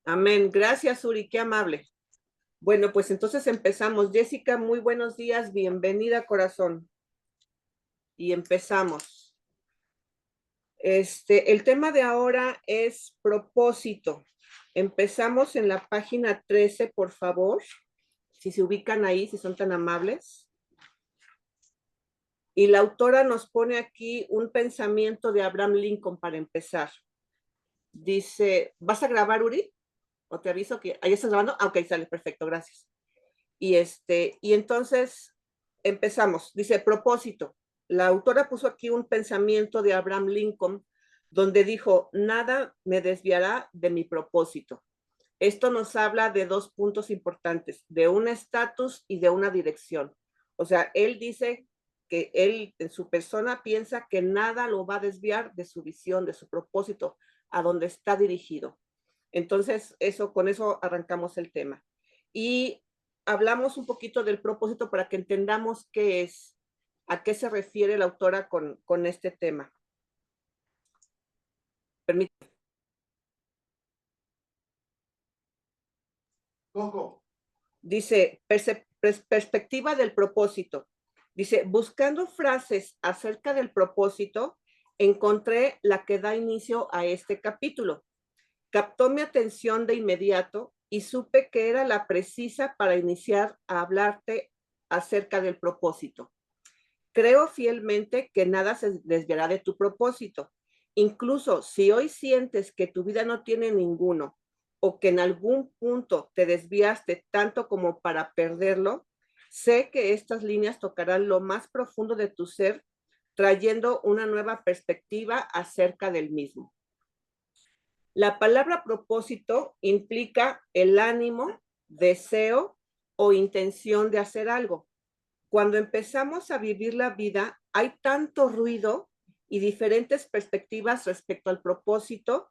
Amén. Gracias, Uri, qué amable. Bueno, pues entonces empezamos. Jessica, muy buenos días, bienvenida, corazón. Y empezamos. El tema de ahora es propósito. Empezamos en la página 13, por favor. Si se ubican ahí, si son tan amables. Y la autora nos pone aquí un pensamiento de Abraham Lincoln para empezar. Dice, ¿vas a grabar, Uri? ¿O te aviso que ahí estás grabando? Ah, ok, sale, perfecto, gracias. Y entonces empezamos. Dice, propósito. La autora puso aquí un pensamiento de Abraham Lincoln donde dijo, nada me desviará de mi propósito. Esto nos habla de dos puntos importantes, de un estatus y de una dirección. O sea, él dice que él en su persona piensa que nada lo va a desviar de su visión, de su propósito, a donde está dirigido. Entonces, con eso arrancamos el tema. Y hablamos un poquito del propósito para que entendamos qué es, a qué se refiere la autora con este tema. Permítame. Coco. Dice, perspectiva del propósito. Dice, buscando frases acerca del propósito, encontré la que da inicio a este capítulo. Captó mi atención de inmediato y supe que era la precisa para iniciar a hablarte acerca del propósito. Creo fielmente que nada se desviará de tu propósito. Incluso si hoy sientes que tu vida no tiene ninguno o que en algún punto te desviaste tanto como para perderlo, sé que estas líneas tocarán lo más profundo de tu ser, trayendo una nueva perspectiva acerca del mismo. La palabra propósito implica el ánimo, deseo o intención de hacer algo. Cuando empezamos a vivir la vida, hay tanto ruido y diferentes perspectivas respecto al propósito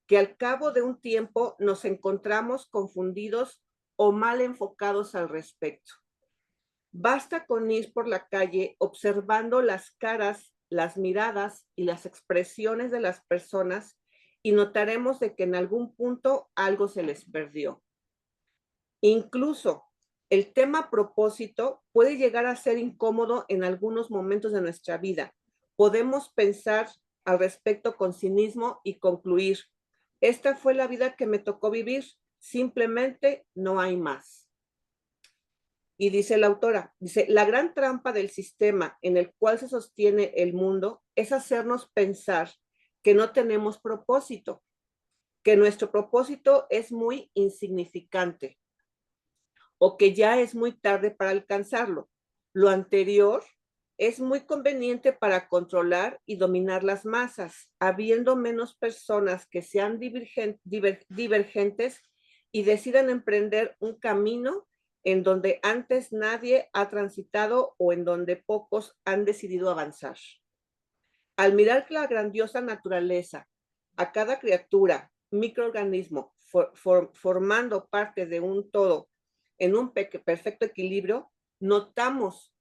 que al cabo de un tiempo nos encontramos confundidos o mal enfocados al respecto. Basta con ir por la calle observando las caras, las miradas y las expresiones de las personas y notaremos de que en algún punto algo se les perdió. Incluso el tema propósito puede llegar a ser incómodo en algunos momentos de nuestra vida. Podemos pensar al respecto con cinismo y concluir, esta fue la vida que me tocó vivir, simplemente no hay más. Y dice la autora, dice, la gran trampa del sistema en el cual se sostiene el mundo es hacernos pensar que no tenemos propósito, que nuestro propósito es muy insignificante o que ya es muy tarde para alcanzarlo. Lo anterior es muy conveniente para controlar y dominar las masas, habiendo menos personas que sean divergentes y decidan emprender un camino en donde antes nadie ha transitado o en donde pocos han decidido avanzar. Al mirar la grandiosa naturaleza, a cada criatura, microorganismo, formando parte de un todo en un perfecto equilibrio, notamos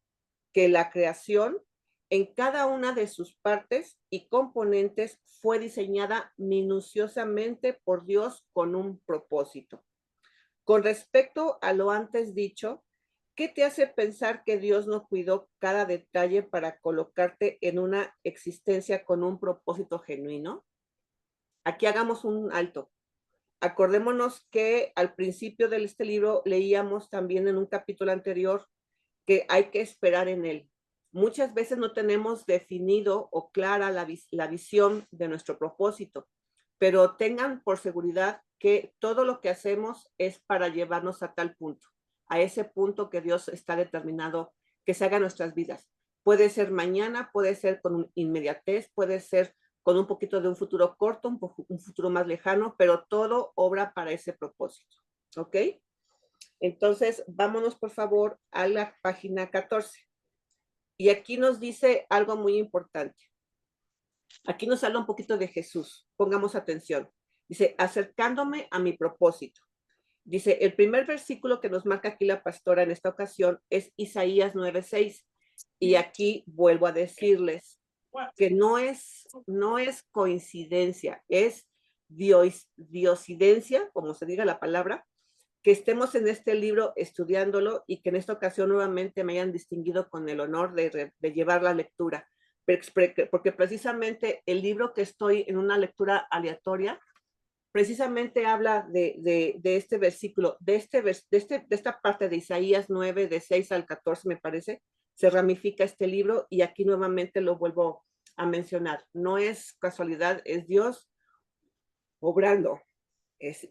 que la creación en cada una de sus partes y componentes fue diseñada minuciosamente por Dios con un propósito. Con respecto a lo antes dicho, ¿qué te hace pensar que Dios no cuidó cada detalle para colocarte en una existencia con un propósito genuino? Aquí hagamos un alto. Acordémonos que al principio de este libro leíamos también en un capítulo anterior que hay que esperar en él. Muchas veces no tenemos definido o clara la visión de nuestro propósito, pero tengan por seguridad que todo lo que hacemos es para llevarnos a tal punto, a ese punto que Dios está determinado que se haga en nuestras vidas. Puede ser mañana, puede ser con inmediatez, puede ser con un poquito de un futuro corto, un futuro más lejano, pero todo obra para ese propósito. ¿Ok? Entonces, vámonos por favor a la página 14. Y aquí nos dice algo muy importante. Aquí nos habla un poquito de Jesús. Pongamos atención. Dice, acercándome a mi propósito. Dice, el primer versículo que nos marca aquí la pastora en esta ocasión es Isaías 9:6. Y aquí vuelvo a decirles que no es coincidencia, es diosidencia, como se diga la palabra, que estemos en este libro estudiándolo y que en esta ocasión nuevamente me hayan distinguido con el honor de llevar la lectura, porque precisamente el libro que estoy en una lectura aleatoria, precisamente habla de este versículo, de esta parte de Isaías 9, de 6 al 14 me parece, se ramifica este libro y aquí nuevamente lo vuelvo a mencionar. No es casualidad, es Dios obrando.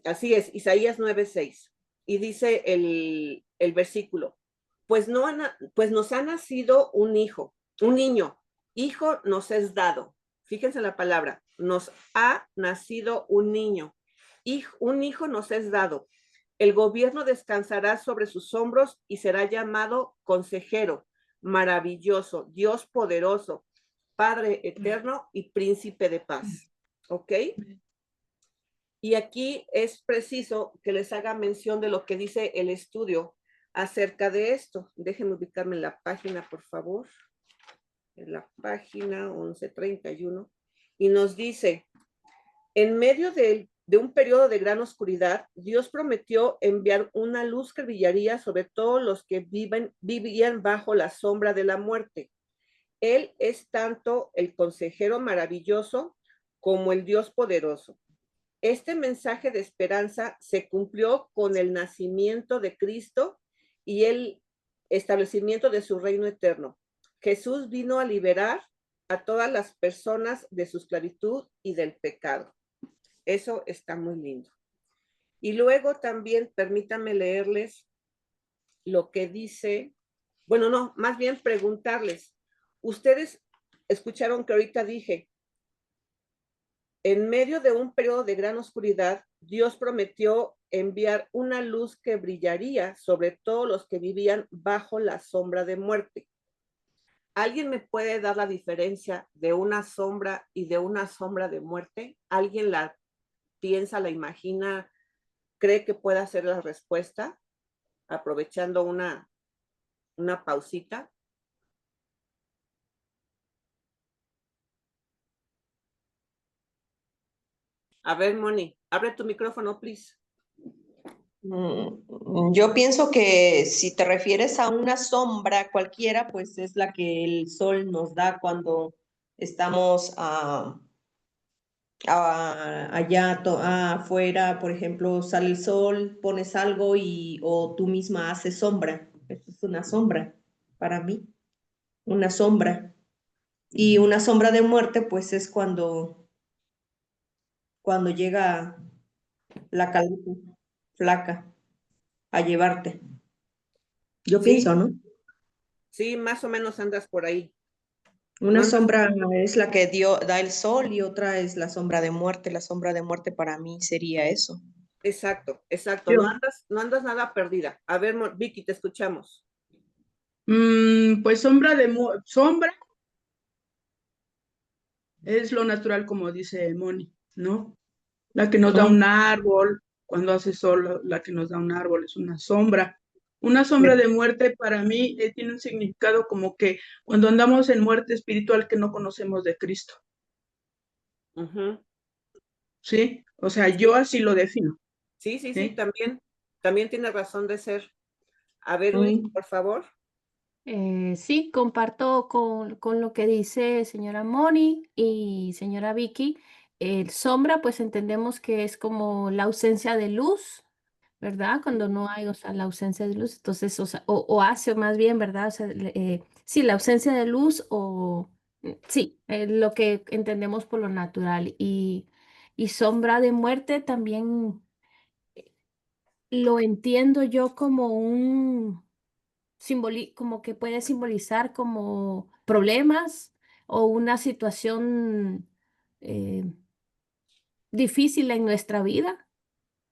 Así es, Isaías 9:6. Y dice el versículo, pues nos ha nacido un hijo, un niño, hijo nos es dado. Fíjense la palabra, nos ha nacido un niño, un hijo nos es dado. El gobierno descansará sobre sus hombros y será llamado consejero, maravilloso, Dios poderoso, Padre eterno y príncipe de paz. ¿Ok? Y aquí es preciso que les haga mención de lo que dice el estudio acerca de esto. Déjenme ubicarme en la página, por favor. En la página 1131. Y nos dice, en medio de un periodo de gran oscuridad, Dios prometió enviar una luz que brillaría sobre todos los que vivían bajo la sombra de la muerte. Él es tanto el consejero maravilloso como el Dios poderoso. Este mensaje de esperanza se cumplió con el nacimiento de Cristo y el establecimiento de su reino eterno. Jesús vino a liberar a todas las personas de su esclavitud y del pecado. Eso está muy lindo. Y luego también permítanme leerles lo que dice, bueno, no, más bien preguntarles. Ustedes escucharon que ahorita dije, en medio de un periodo de gran oscuridad, Dios prometió enviar una luz que brillaría sobre todos los que vivían bajo la sombra de muerte. ¿Alguien me puede dar la diferencia de una sombra y de una sombra de muerte? ¿Alguien la piensa, la imagina, cree que pueda ser la respuesta? Aprovechando una pausita. A ver, Moni, abre tu micrófono, please. Yo pienso que si te refieres a una sombra cualquiera, pues es la que el sol nos da cuando estamos allá afuera, por ejemplo, sale el sol, pones algo o tú misma haces sombra. Eso es una sombra para mí, una sombra. Y una sombra de muerte, pues es cuando llega la caluca flaca a llevarte. Yo Sí, pienso, ¿no? sí, más o menos andas por ahí. Una No andas. sombra es la que da el sol y otra es la sombra de muerte. La sombra de muerte para mí sería eso. Exacto, exacto. Yo, No andas nada perdida. A ver, Vicky, te escuchamos. pues sombra es lo natural, como dice Moni, ¿no? La que nos da un árbol, cuando hace sol, la que nos da un árbol es una sombra. Una sombra de muerte para mí tiene un significado como que cuando andamos en muerte espiritual que no conocemos de Cristo, Ujú. ¿sí? O sea, Sí, yo así lo defino, sí, sí, sí, ¿sí? también tiene razón de ser. A ver, Vicky, Mm. por favor. Sí, comparto con lo que dice señora Moni y señora Vicky. El sombra, pues entendemos que es como la ausencia de luz, ¿verdad? Cuando no hay, o sea, la ausencia de luz, entonces, o sea, o hace más bien, ¿verdad? O sea, sí, la ausencia de luz sí, lo que entendemos por lo natural. Y sombra de muerte también lo entiendo yo como como que puede simbolizar como problemas o una situación eh, difícil en nuestra vida.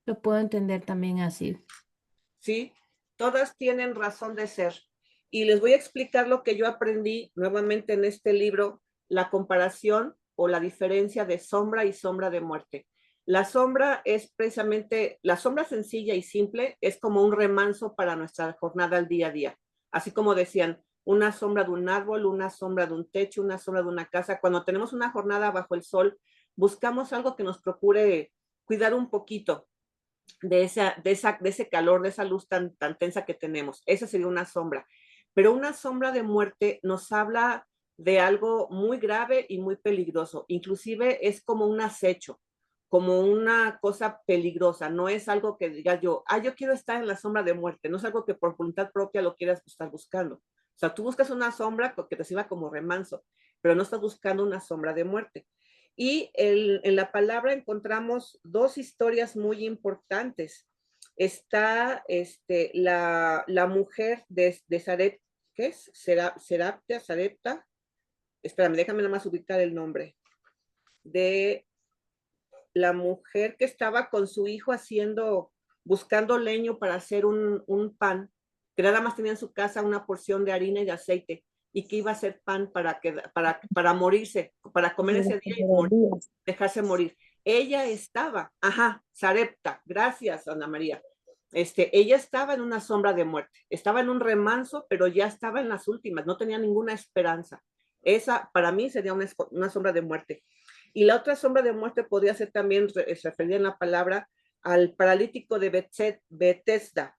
Lo puedo entender también así. Sí, todas tienen razón de ser. Y les voy a explicar lo que yo aprendí nuevamente en este libro, la comparación o la diferencia de sombra y sombra de muerte. La sombra es precisamente, la sombra sencilla y simple es como un remanso para nuestra jornada al día a día. Así como decían, una sombra de un árbol, una sombra de un techo, una sombra de una casa. Cuando tenemos una jornada bajo el sol, buscamos algo que nos procure cuidar un poquito de ese calor, de esa luz tan tensa que tenemos. Esa sería una sombra. Pero una sombra de muerte nos habla de algo muy grave y muy peligroso. Inclusive es como un acecho, como una cosa peligrosa. No es algo que diga yo quiero estar en la sombra de muerte. No es algo que por voluntad propia lo quieras estar buscando. O sea, tú buscas una sombra que te sirva como remanso, pero no estás buscando una sombra de muerte. Y en la palabra encontramos dos historias muy importantes. Está la mujer de Sarepta, ¿qué es? Sarepta. Espérame, déjame nada más ubicar el nombre. De la mujer que estaba con su hijo buscando leño para hacer un pan, que nada más tenía en su casa una porción de harina y de aceite, y que iba a hacer pan para morirse, para comer ese día y dejarse morir. Ella estaba, Sarepta, gracias Ana María. Ella estaba en una sombra de muerte, estaba en un remanso, pero ya estaba en las últimas, no tenía ninguna esperanza. Esa para mí sería una sombra de muerte. Y la otra sombra de muerte podría ser también, referida en la palabra, al paralítico de Bethesda,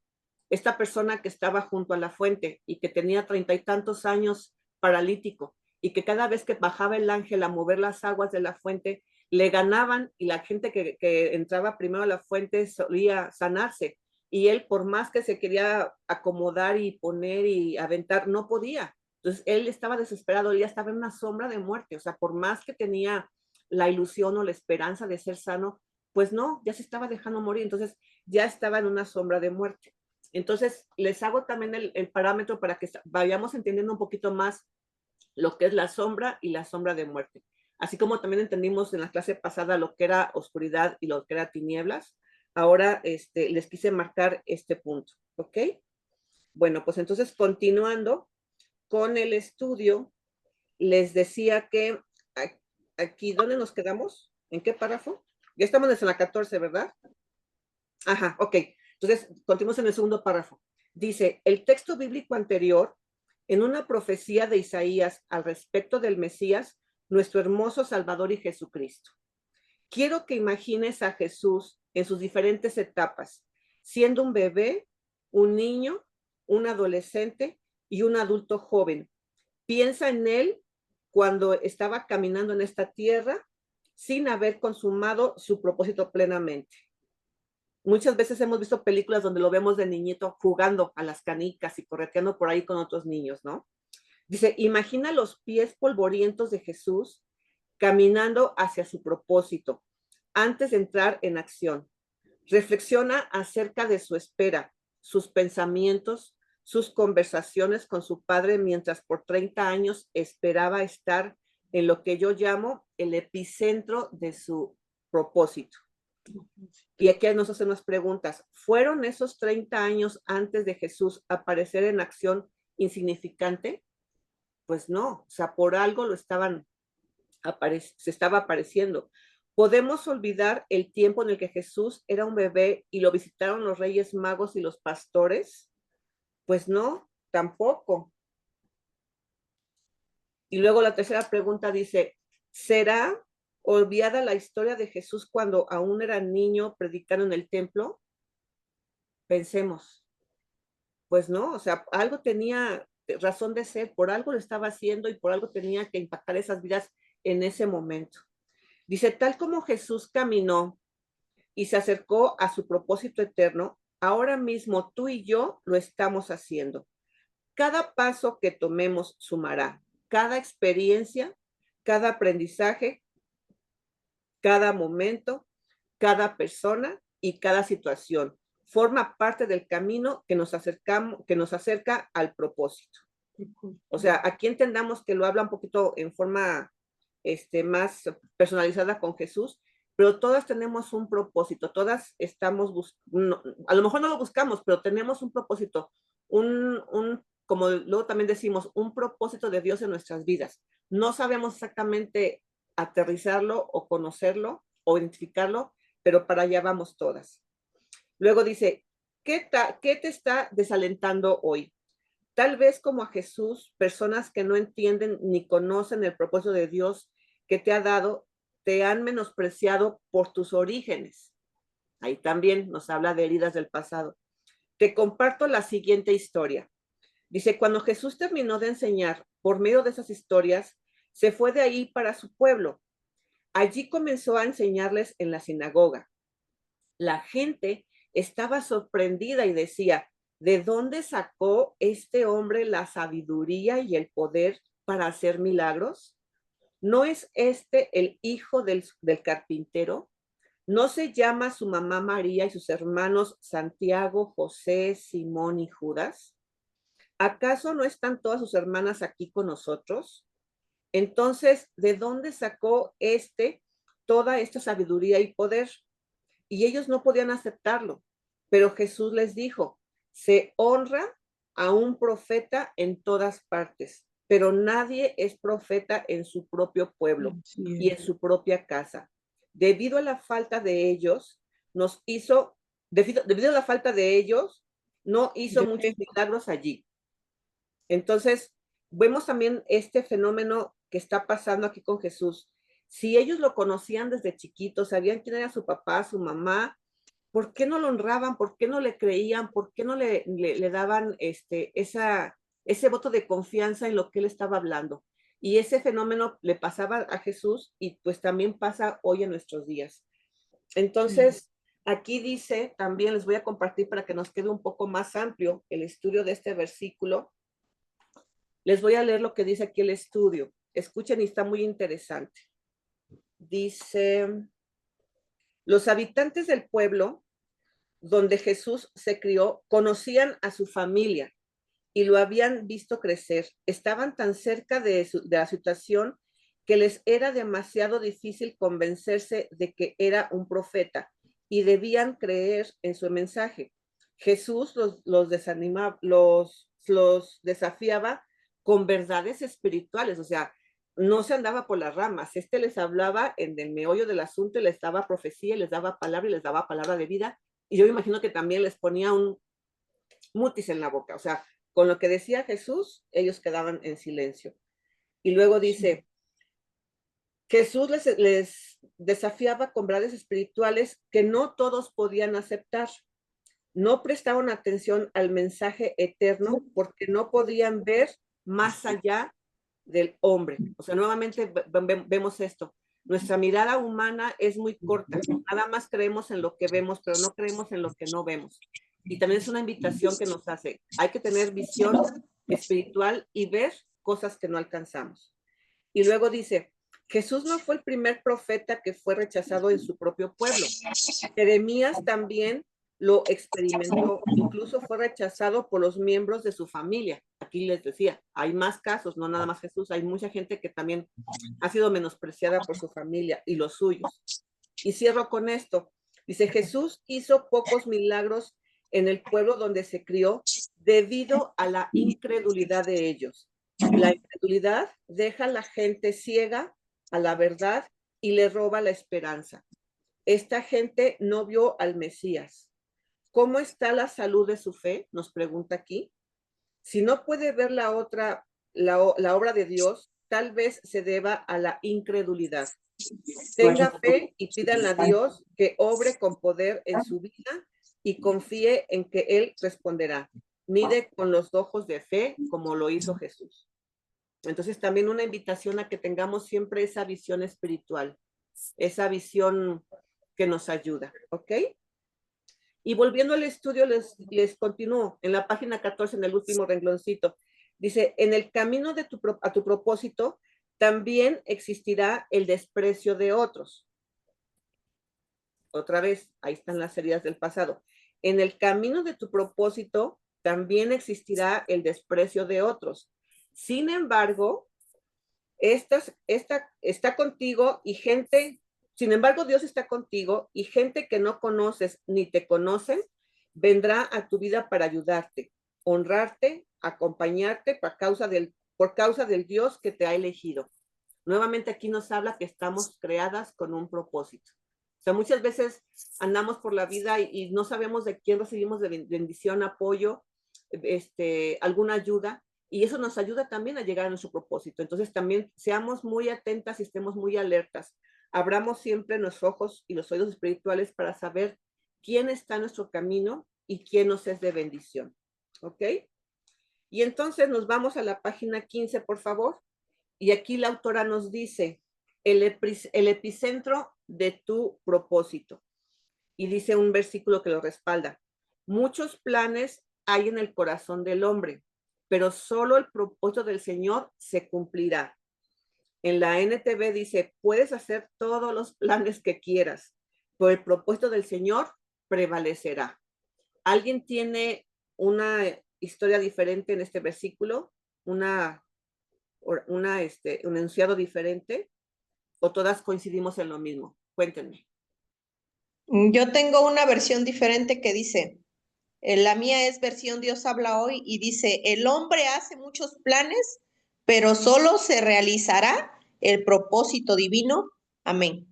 esta persona que estaba junto a la fuente y que tenía 30 y tantos años paralítico, y que cada vez que bajaba el ángel a mover las aguas de la fuente, le ganaban, y la gente que entraba primero a la fuente solía sanarse, y él, por más que se quería acomodar y poner y aventar, no podía. Entonces él estaba desesperado, él ya estaba en una sombra de muerte. O sea, por más que tenía la ilusión o la esperanza de ser sano, pues no, ya se estaba dejando morir. Entonces ya estaba en una sombra de muerte. Entonces les hago también el parámetro para que vayamos entendiendo un poquito más lo que es la sombra y la sombra de muerte. Así como también entendimos en la clase pasada lo que era oscuridad y lo que era tinieblas, ahora les quise marcar este punto, ¿ok? Bueno, pues entonces continuando con el estudio, les decía que aquí, ¿dónde nos quedamos? ¿En qué párrafo? Ya estamos en la 14, ¿verdad? Ajá, ok. Entonces, continuamos en el segundo párrafo. Dice, el texto bíblico anterior, en una profecía de Isaías al respecto del Mesías, nuestro hermoso Salvador y Jesucristo. Quiero que imagines a Jesús en sus diferentes etapas, siendo un bebé, un niño, un adolescente y un adulto joven. Piensa en él cuando estaba caminando en esta tierra sin haber consumado su propósito plenamente. Muchas veces hemos visto películas donde lo vemos de niñito jugando a las canicas y correteando por ahí con otros niños, ¿no? Dice, imagina los pies polvorientos de Jesús caminando hacia su propósito antes de entrar en acción. Reflexiona acerca de su espera, sus pensamientos, sus conversaciones con su padre mientras por 30 años esperaba estar en lo que yo llamo el epicentro de su propósito. Y aquí nos hacen unas preguntas. ¿Fueron esos 30 años antes de Jesús aparecer en acción insignificante? Pues no, o sea, por algo se estaba apareciendo. ¿Podemos olvidar el tiempo en el que Jesús era un bebé y lo visitaron los reyes magos y los pastores? Pues no, tampoco. Y luego la tercera pregunta dice, ¿será olvidada la historia de Jesús cuando aún era niño predicando en el templo? Pensemos. Pues no, o sea, algo tenía razón de ser, por algo lo estaba haciendo y por algo tenía que impactar esas vidas en ese momento. Dice, tal como Jesús caminó y se acercó a su propósito eterno, ahora mismo tú y yo lo estamos haciendo. Cada paso que tomemos sumará, cada experiencia, cada aprendizaje, cada momento, cada persona y cada situación forma parte del camino que nos acerca al propósito. O sea, aquí entendamos que lo habla un poquito en forma más personalizada con Jesús, pero todas tenemos un propósito, todas estamos buscando, a lo mejor no lo buscamos, pero tenemos un propósito, como luego también decimos, un propósito de Dios en nuestras vidas. No sabemos exactamente aterrizarlo o conocerlo o identificarlo, pero para allá vamos todas. Luego dice, ¿qué te está desalentando hoy? Tal vez como a Jesús, personas que no entienden ni conocen el propósito de Dios que te ha dado, te han menospreciado por tus orígenes. Ahí también nos habla de heridas del pasado. Te comparto la siguiente historia. Dice, cuando Jesús terminó de enseñar por medio de esas historias, se fue de ahí para su pueblo. Allí comenzó a enseñarles en la sinagoga. La gente estaba sorprendida y decía, ¿de dónde sacó este hombre la sabiduría y el poder para hacer milagros? ¿No es este el hijo del carpintero? ¿No se llama su mamá María y sus hermanos Santiago, José, Simón y Judas? ¿Acaso no están todas sus hermanas aquí con nosotros? Entonces, ¿de dónde sacó toda esta sabiduría y poder? Y ellos no podían aceptarlo. Pero Jesús les dijo, se honra a un profeta en todas partes, pero nadie es profeta en su propio pueblo y en su propia casa. Debido a la falta de ellos, debido a la falta de ellos, no hizo muchos milagros allí. Entonces, vemos también este fenómeno que está pasando aquí con Jesús. Si ellos lo conocían desde chiquitos, sabían quién era su papá, su mamá, ¿por qué no lo honraban? ¿Por qué no le creían? ¿Por qué no le daban ese voto de confianza en lo que él estaba hablando? Y ese fenómeno le pasaba a Jesús y pues también pasa hoy en nuestros días. Entonces, aquí dice, también les voy a compartir para que nos quede un poco más amplio el estudio de este versículo. Les voy a leer lo que dice aquí el estudio. Escuchen y está muy interesante. Dice, los habitantes del pueblo donde Jesús se crió conocían a su familia y lo habían visto crecer. Estaban tan cerca de la situación que les era demasiado difícil convencerse de que era un profeta y debían creer en su mensaje. Jesús los desafiaba con verdades espirituales, o sea, no se andaba por las ramas. Les hablaba en el meollo del asunto, les daba profecía, les daba palabra y les daba palabra de vida. Y yo me imagino que también les ponía un mutis en la boca, o sea, con lo que decía Jesús, ellos quedaban en silencio. Y luego dice, Jesús les desafiaba con verdades espirituales que no todos podían aceptar. No prestaban atención al mensaje eterno porque no podían ver más allá del hombre. O sea, nuevamente vemos esto. Nuestra mirada humana es muy corta. Nada más creemos en lo que vemos, pero no creemos en lo que no vemos. Y también es una invitación que nos hace. Hay que tener visión espiritual y ver cosas que no alcanzamos. Y luego dice, Jesús no fue el primer profeta que fue rechazado en su propio pueblo. Jeremías también lo experimentó, incluso fue rechazado por los miembros de su familia. Aquí les decía, hay más casos, no nada más Jesús, hay mucha gente que también ha sido menospreciada por su familia y los suyos. Y cierro con esto. Dice, Jesús hizo pocos milagros en el pueblo donde se crió debido a la incredulidad de ellos. La incredulidad deja a la gente ciega a la verdad y le roba la esperanza. Esta gente no vio al Mesías. ¿Cómo está la salud de su fe? Nos pregunta aquí. Si no puede ver la obra de Dios, tal vez se deba a la incredulidad. Tenga fe y pídanle a Dios que obre con poder en su vida y confíe en que Él responderá. Mide con los ojos de fe como lo hizo Jesús. Entonces también una invitación a que tengamos siempre esa visión espiritual, esa visión que nos ayuda, ¿ok? Y volviendo al estudio, les continúo en la página 14, en el último rengloncito. Dice, en el camino a tu propósito, también existirá el desprecio de otros. Otra vez, ahí están las heridas del pasado. En el camino de tu propósito, también existirá el desprecio de otros. Sin embargo, está contigo y gente, sin embargo, Dios está contigo y gente que no conoces ni te conocen, vendrá a tu vida para ayudarte, honrarte, acompañarte por causa del Dios que te ha elegido. Nuevamente aquí nos habla que estamos creadas con un propósito. O sea, muchas veces andamos por la vida y no sabemos de quién recibimos de bendición, apoyo, alguna ayuda, y eso nos ayuda también a llegar a nuestro propósito. Entonces también seamos muy atentas y estemos muy alertas. Abramos siempre nuestros ojos y los oídos espirituales para saber quién está en nuestro camino y quién nos es de bendición. ¿Ok? Y entonces nos vamos a la página 15, por favor. Y aquí la autora nos dice, el epicentro de tu propósito. Y dice un versículo que lo respalda. Muchos planes hay en el corazón del hombre, pero solo el propósito del Señor se cumplirá. En la NTV dice, puedes hacer todos los planes que quieras, pero el propósito del Señor prevalecerá. ¿Alguien tiene una historia diferente en este versículo? ¿Un enunciado diferente? ¿O todas coincidimos en lo mismo? Cuéntenme. Yo tengo una versión diferente que dice, la mía es versión Dios habla hoy y dice, el hombre hace muchos planes, pero solo se realizará el propósito divino. Amén.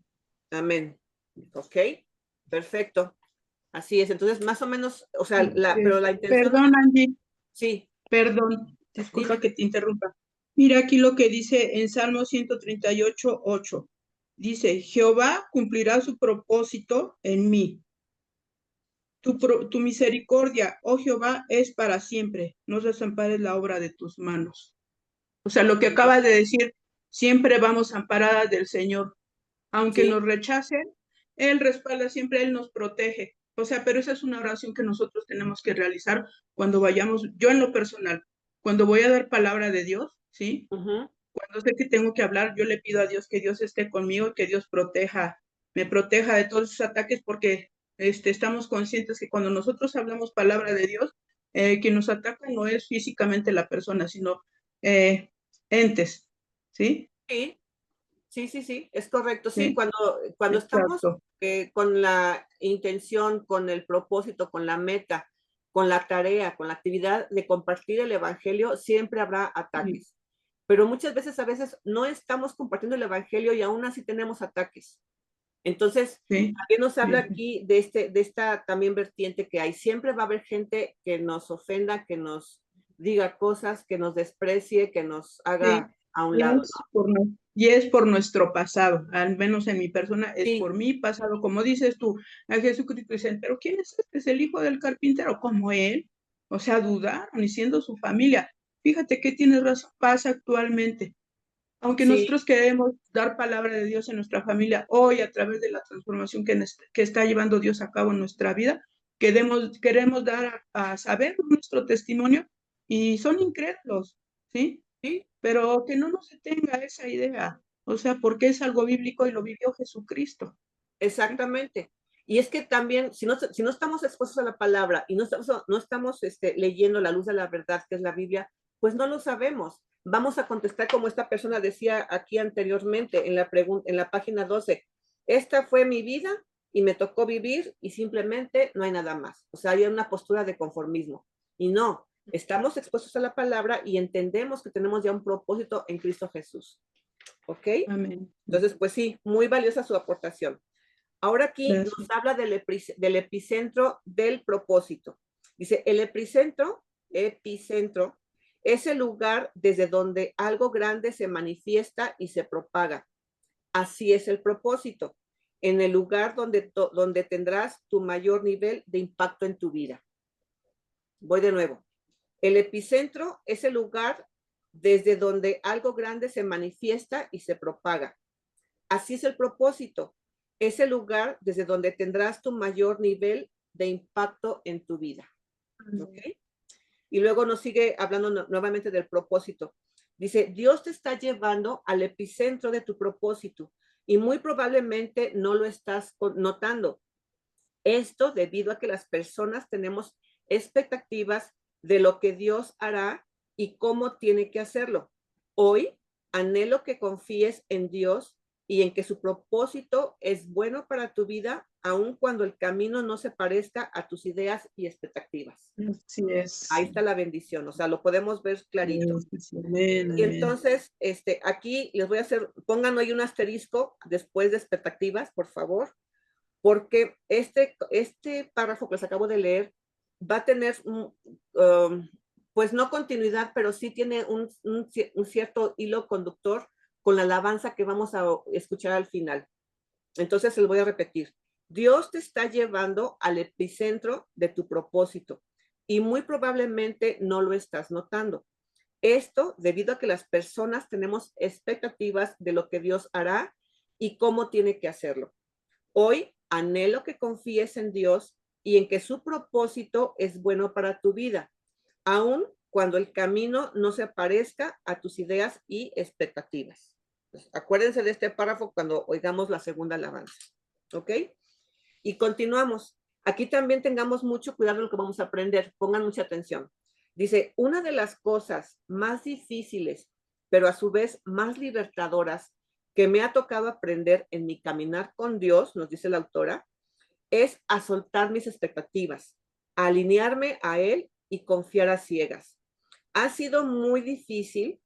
Amén. Ok, perfecto. Así es. Entonces, más o menos, o sea, pero la intención... Perdón, Angie, Sí, perdón, disculpa dime. que te interrumpa. Mira aquí lo que dice en Salmo 138:8. Dice, Jehová cumplirá su propósito en mí. Tu misericordia, oh Jehová, es para siempre. No desampares la obra de tus manos. O sea, lo que acabas de decir, siempre vamos amparadas del Señor. Aunque Sí, nos rechacen, Él respalda siempre, Él nos protege. O sea, pero esa es una oración que nosotros tenemos que realizar cuando vayamos, yo en lo personal, cuando voy a dar palabra de Dios, ¿sí? ujú, Cuando sé que tengo que hablar, yo le pido a Dios que Dios esté conmigo, que Dios me proteja de todos esos ataques, porque estamos conscientes que cuando nosotros hablamos palabra de Dios, quien nos ataca no es físicamente la persona, sino entes, ¿sí? sí, sí, es correcto. Sí, Sí, cuando estamos exacto. con la intención, con el propósito, con la meta, con la tarea, con la actividad de compartir el evangelio, siempre habrá Sí, ataques. Pero muchas veces, a veces, no estamos compartiendo el evangelio y aún así tenemos ataques. Entonces, sí, también nos habla sí, aquí de esta también vertiente que hay. Siempre va a haber gente que nos ofenda, que nos diga cosas, que nos desprecie, que nos sí. haga a un Y lado, es ¿no? y es por nuestro pasado, al menos en mi persona, es Sí, por mi pasado. Como dices tú, a Jesucristo dicen, pero ¿quién es este? ¿Es el hijo del carpintero? Como él. O sea, dudaron y siendo su familia. Fíjate que tienes razón, pasa actualmente. Aunque sí, nosotros queremos dar palabra de Dios en nuestra familia, hoy a través de la transformación que está llevando Dios a cabo en nuestra vida, queremos dar a saber nuestro testimonio y son incrédulos, ¿sí? sí, Pero que no nos detenga esa idea, o sea, porque es algo bíblico y lo vivió Jesucristo. ¿Sí? exactamente. Y es que también, si no estamos expuestos a la palabra y no estamos leyendo la luz de la verdad, que es la Biblia, pues no lo sabemos. Vamos a contestar como esta persona decía aquí anteriormente en la página 12. Esta fue mi vida y me tocó vivir y simplemente no hay nada más. O sea, hay una postura de conformismo. Y no, estamos expuestos a la palabra y entendemos que tenemos ya un propósito en Cristo Jesús. ¿Ok? Amén. Entonces, pues sí, muy valiosa su aportación. Ahora aquí nos Gracias. habla del epicentro del propósito. Dice, el epicentro es el lugar desde donde algo grande se manifiesta y se propaga. Así es el propósito, en el lugar donde tendrás tu mayor nivel de impacto en tu vida. Voy de nuevo. El epicentro es el lugar desde donde algo grande se manifiesta y se propaga. Así es el propósito. Es el lugar desde donde tendrás tu mayor nivel de impacto en tu vida. ¿Ok? Y luego nos sigue hablando nuevamente del propósito. Dice, Dios te está llevando al epicentro de tu propósito y muy probablemente no lo estás notando. Esto debido a que las personas tenemos expectativas de lo que Dios hará y cómo tiene que hacerlo. Hoy anhelo que confíes en Dios y en que su propósito es bueno para tu vida, aun cuando el camino no se parezca a tus ideas y expectativas. Así es. Ahí está la bendición, o sea, lo podemos ver clarito. Amén, Y amén. entonces, aquí les voy a hacer, pongan ahí un asterisco después de expectativas, por favor, porque este párrafo que les acabo de leer va a tener, pues no continuidad, pero sí tiene un cierto hilo conductor con la alabanza que vamos a escuchar al final. Entonces se lo voy a repetir. Dios te está llevando al epicentro de tu propósito y muy probablemente no lo estás notando. Esto debido a que las personas tenemos expectativas de lo que Dios hará y cómo tiene que hacerlo. Hoy anhelo que confíes en Dios y en que su propósito es bueno para tu vida, aun cuando el camino no se parezca a tus ideas y expectativas. Pues, acuérdense de este párrafo cuando oigamos la segunda alabanza. ¿Ok? Y continuamos. Aquí también tengamos mucho cuidado en lo que vamos a aprender. Pongan mucha atención. Dice, una de las cosas más difíciles, pero a su vez más libertadoras que me ha tocado aprender en mi caminar con Dios, nos dice la autora, es a soltar mis expectativas, a alinearme a Él y confiar a ciegas. Ha sido muy difícil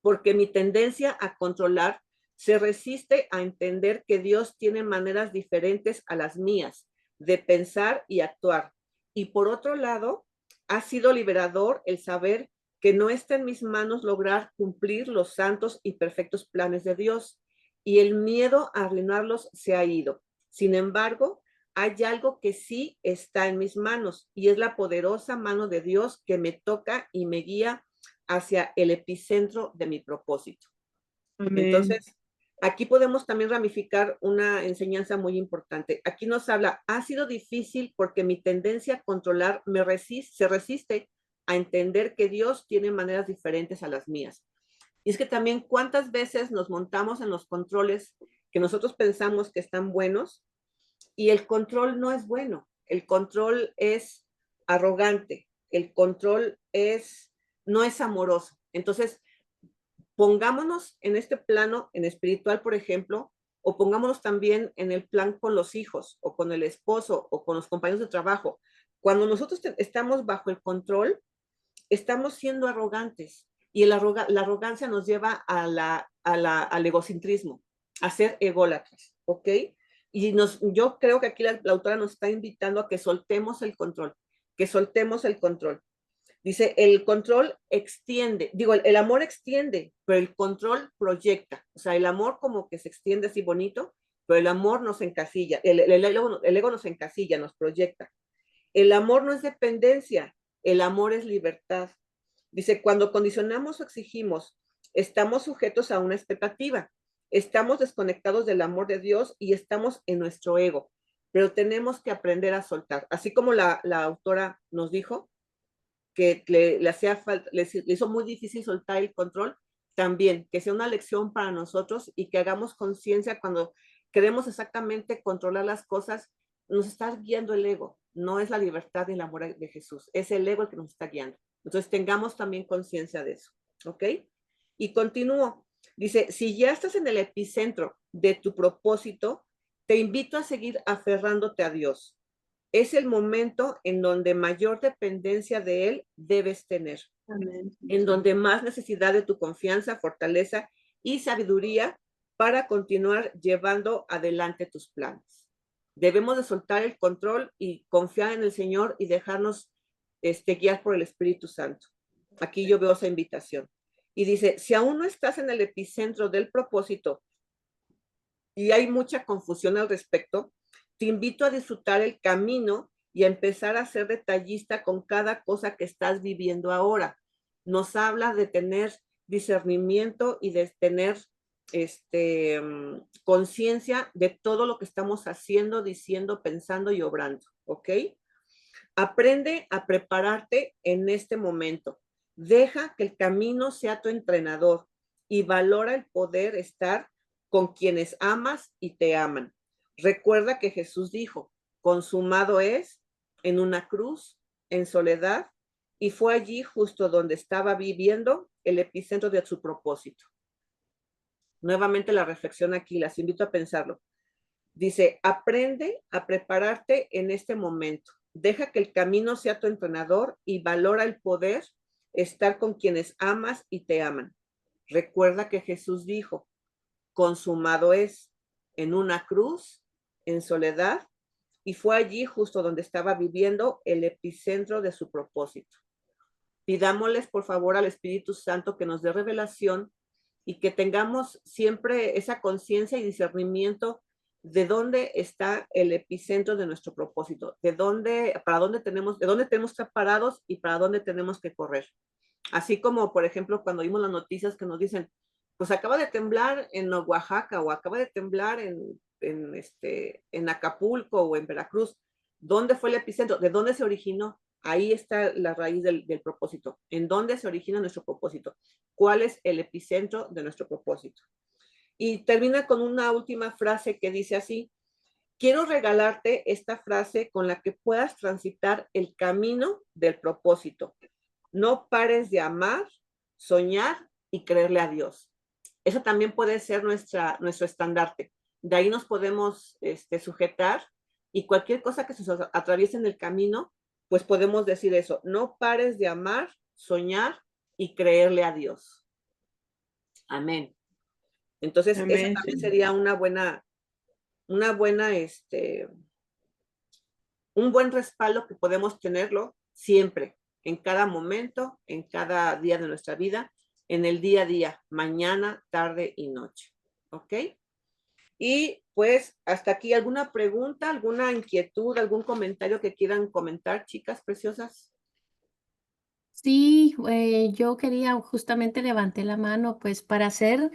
porque mi tendencia a controlar se resiste a entender que Dios tiene maneras diferentes a las mías de pensar y actuar. Y por otro lado, ha sido liberador el saber que no está en mis manos lograr cumplir los santos y perfectos planes de Dios, y el miedo a arruinarlos se ha ido. Sin embargo, hay algo que sí está en mis manos, y es la poderosa mano de Dios que me toca y me guía hacia el epicentro de mi propósito. Amén. Entonces, aquí podemos también ramificar una enseñanza muy importante. Aquí nos habla, ha sido difícil porque mi tendencia a controlar se resiste a entender que Dios tiene maneras diferentes a las mías. Y es que también cuántas veces nos montamos en los controles que nosotros pensamos que están buenos y el control no es bueno. El control es arrogante. El control no es amoroso. Entonces, pongámonos en este plano, en espiritual, por ejemplo, o pongámonos también en el plan con los hijos, o con el esposo, o con los compañeros de trabajo. Cuando nosotros estamos bajo el control, estamos siendo arrogantes, y la arrogancia nos lleva al egocentrismo, a ser ególatras, ¿ok? Y yo creo que aquí la autora nos está invitando a que soltemos el control, que soltemos el control. Dice, el control extiende, digo, el amor extiende, pero el control proyecta. O sea, el amor como que se extiende así bonito, pero el amor nos encasilla, el ego nos encasilla, nos proyecta. El amor no es dependencia, el amor es libertad. Dice, cuando condicionamos o exigimos, estamos sujetos a una expectativa, estamos desconectados del amor de Dios y estamos en nuestro ego, pero tenemos que aprender a soltar. Así como la autora nos dijo, que le hacía falta, le hizo muy difícil soltar el control, también que sea una lección para nosotros y que hagamos conciencia cuando queremos exactamente controlar las cosas, nos está guiando el ego, no es la libertad ni el amor de Jesús, es el ego el que nos está guiando. Entonces tengamos también conciencia de eso, ¿ok? Y continúo. Dice, si ya estás en el epicentro de tu propósito, te invito a seguir aferrándote a Dios. Es el momento en donde mayor dependencia de Él debes tener, Amén. en donde más necesidad de tu confianza, fortaleza y sabiduría para continuar llevando adelante tus planes. Debemos de soltar el control y confiar en el Señor y dejarnos guiar por el Espíritu Santo. Aquí yo veo esa invitación. Y dice, si aún no estás en el epicentro del propósito y hay mucha confusión al respecto, te invito a disfrutar el camino y a empezar a ser detallista con cada cosa que estás viviendo ahora. Nos habla de tener discernimiento y de tener conciencia de todo lo que estamos haciendo, diciendo, pensando y obrando, ¿ok? Aprende a prepararte en este momento. Deja que el camino sea tu entrenador y valora el poder estar con quienes amas y te aman. Recuerda que Jesús dijo, consumado es, en una cruz, en soledad, y fue allí justo donde estaba viviendo el epicentro de su propósito. Nuevamente la reflexión aquí, las invito a pensarlo. Dice, aprende a prepararte en este momento. Deja que el camino sea tu entrenador y valora el poder estar con quienes amas y te aman. Recuerda que Jesús dijo, consumado es, en una cruz, en soledad, y fue allí justo donde estaba viviendo el epicentro de su propósito. Pidámosles por favor al Espíritu Santo que nos dé revelación y que tengamos siempre esa conciencia y discernimiento de dónde está el epicentro de nuestro propósito, de dónde tenemos que estar parados y para dónde tenemos que correr. Así como, por ejemplo, cuando vimos las noticias que nos dicen, pues acaba de temblar en Oaxaca o acaba de temblar en Acapulco o en Veracruz. ¿Dónde fue el epicentro? ¿De dónde se originó? Ahí está la raíz del propósito. ¿En dónde se origina nuestro propósito? ¿Cuál es el epicentro de nuestro propósito? Y termina con una última frase que dice así: quiero regalarte esta frase con la que puedas transitar el camino del propósito. No pares de amar, soñar y creerle a Dios. Eso también puede ser nuestro estandarte. De ahí nos podemos sujetar, y cualquier cosa que se nos atraviese en el camino, pues podemos decir eso: no pares de amar, soñar y creerle a Dios. Amén. Entonces, eso Amén, también Señor. sería un buen respaldo que podemos tenerlo siempre, en cada momento, en cada día de nuestra vida, en el día a día, mañana, tarde y noche. ¿Ok? Y pues hasta aquí, ¿alguna pregunta, alguna inquietud, algún comentario que quieran comentar, chicas preciosas? Sí, yo quería, justamente levanté la mano pues para hacer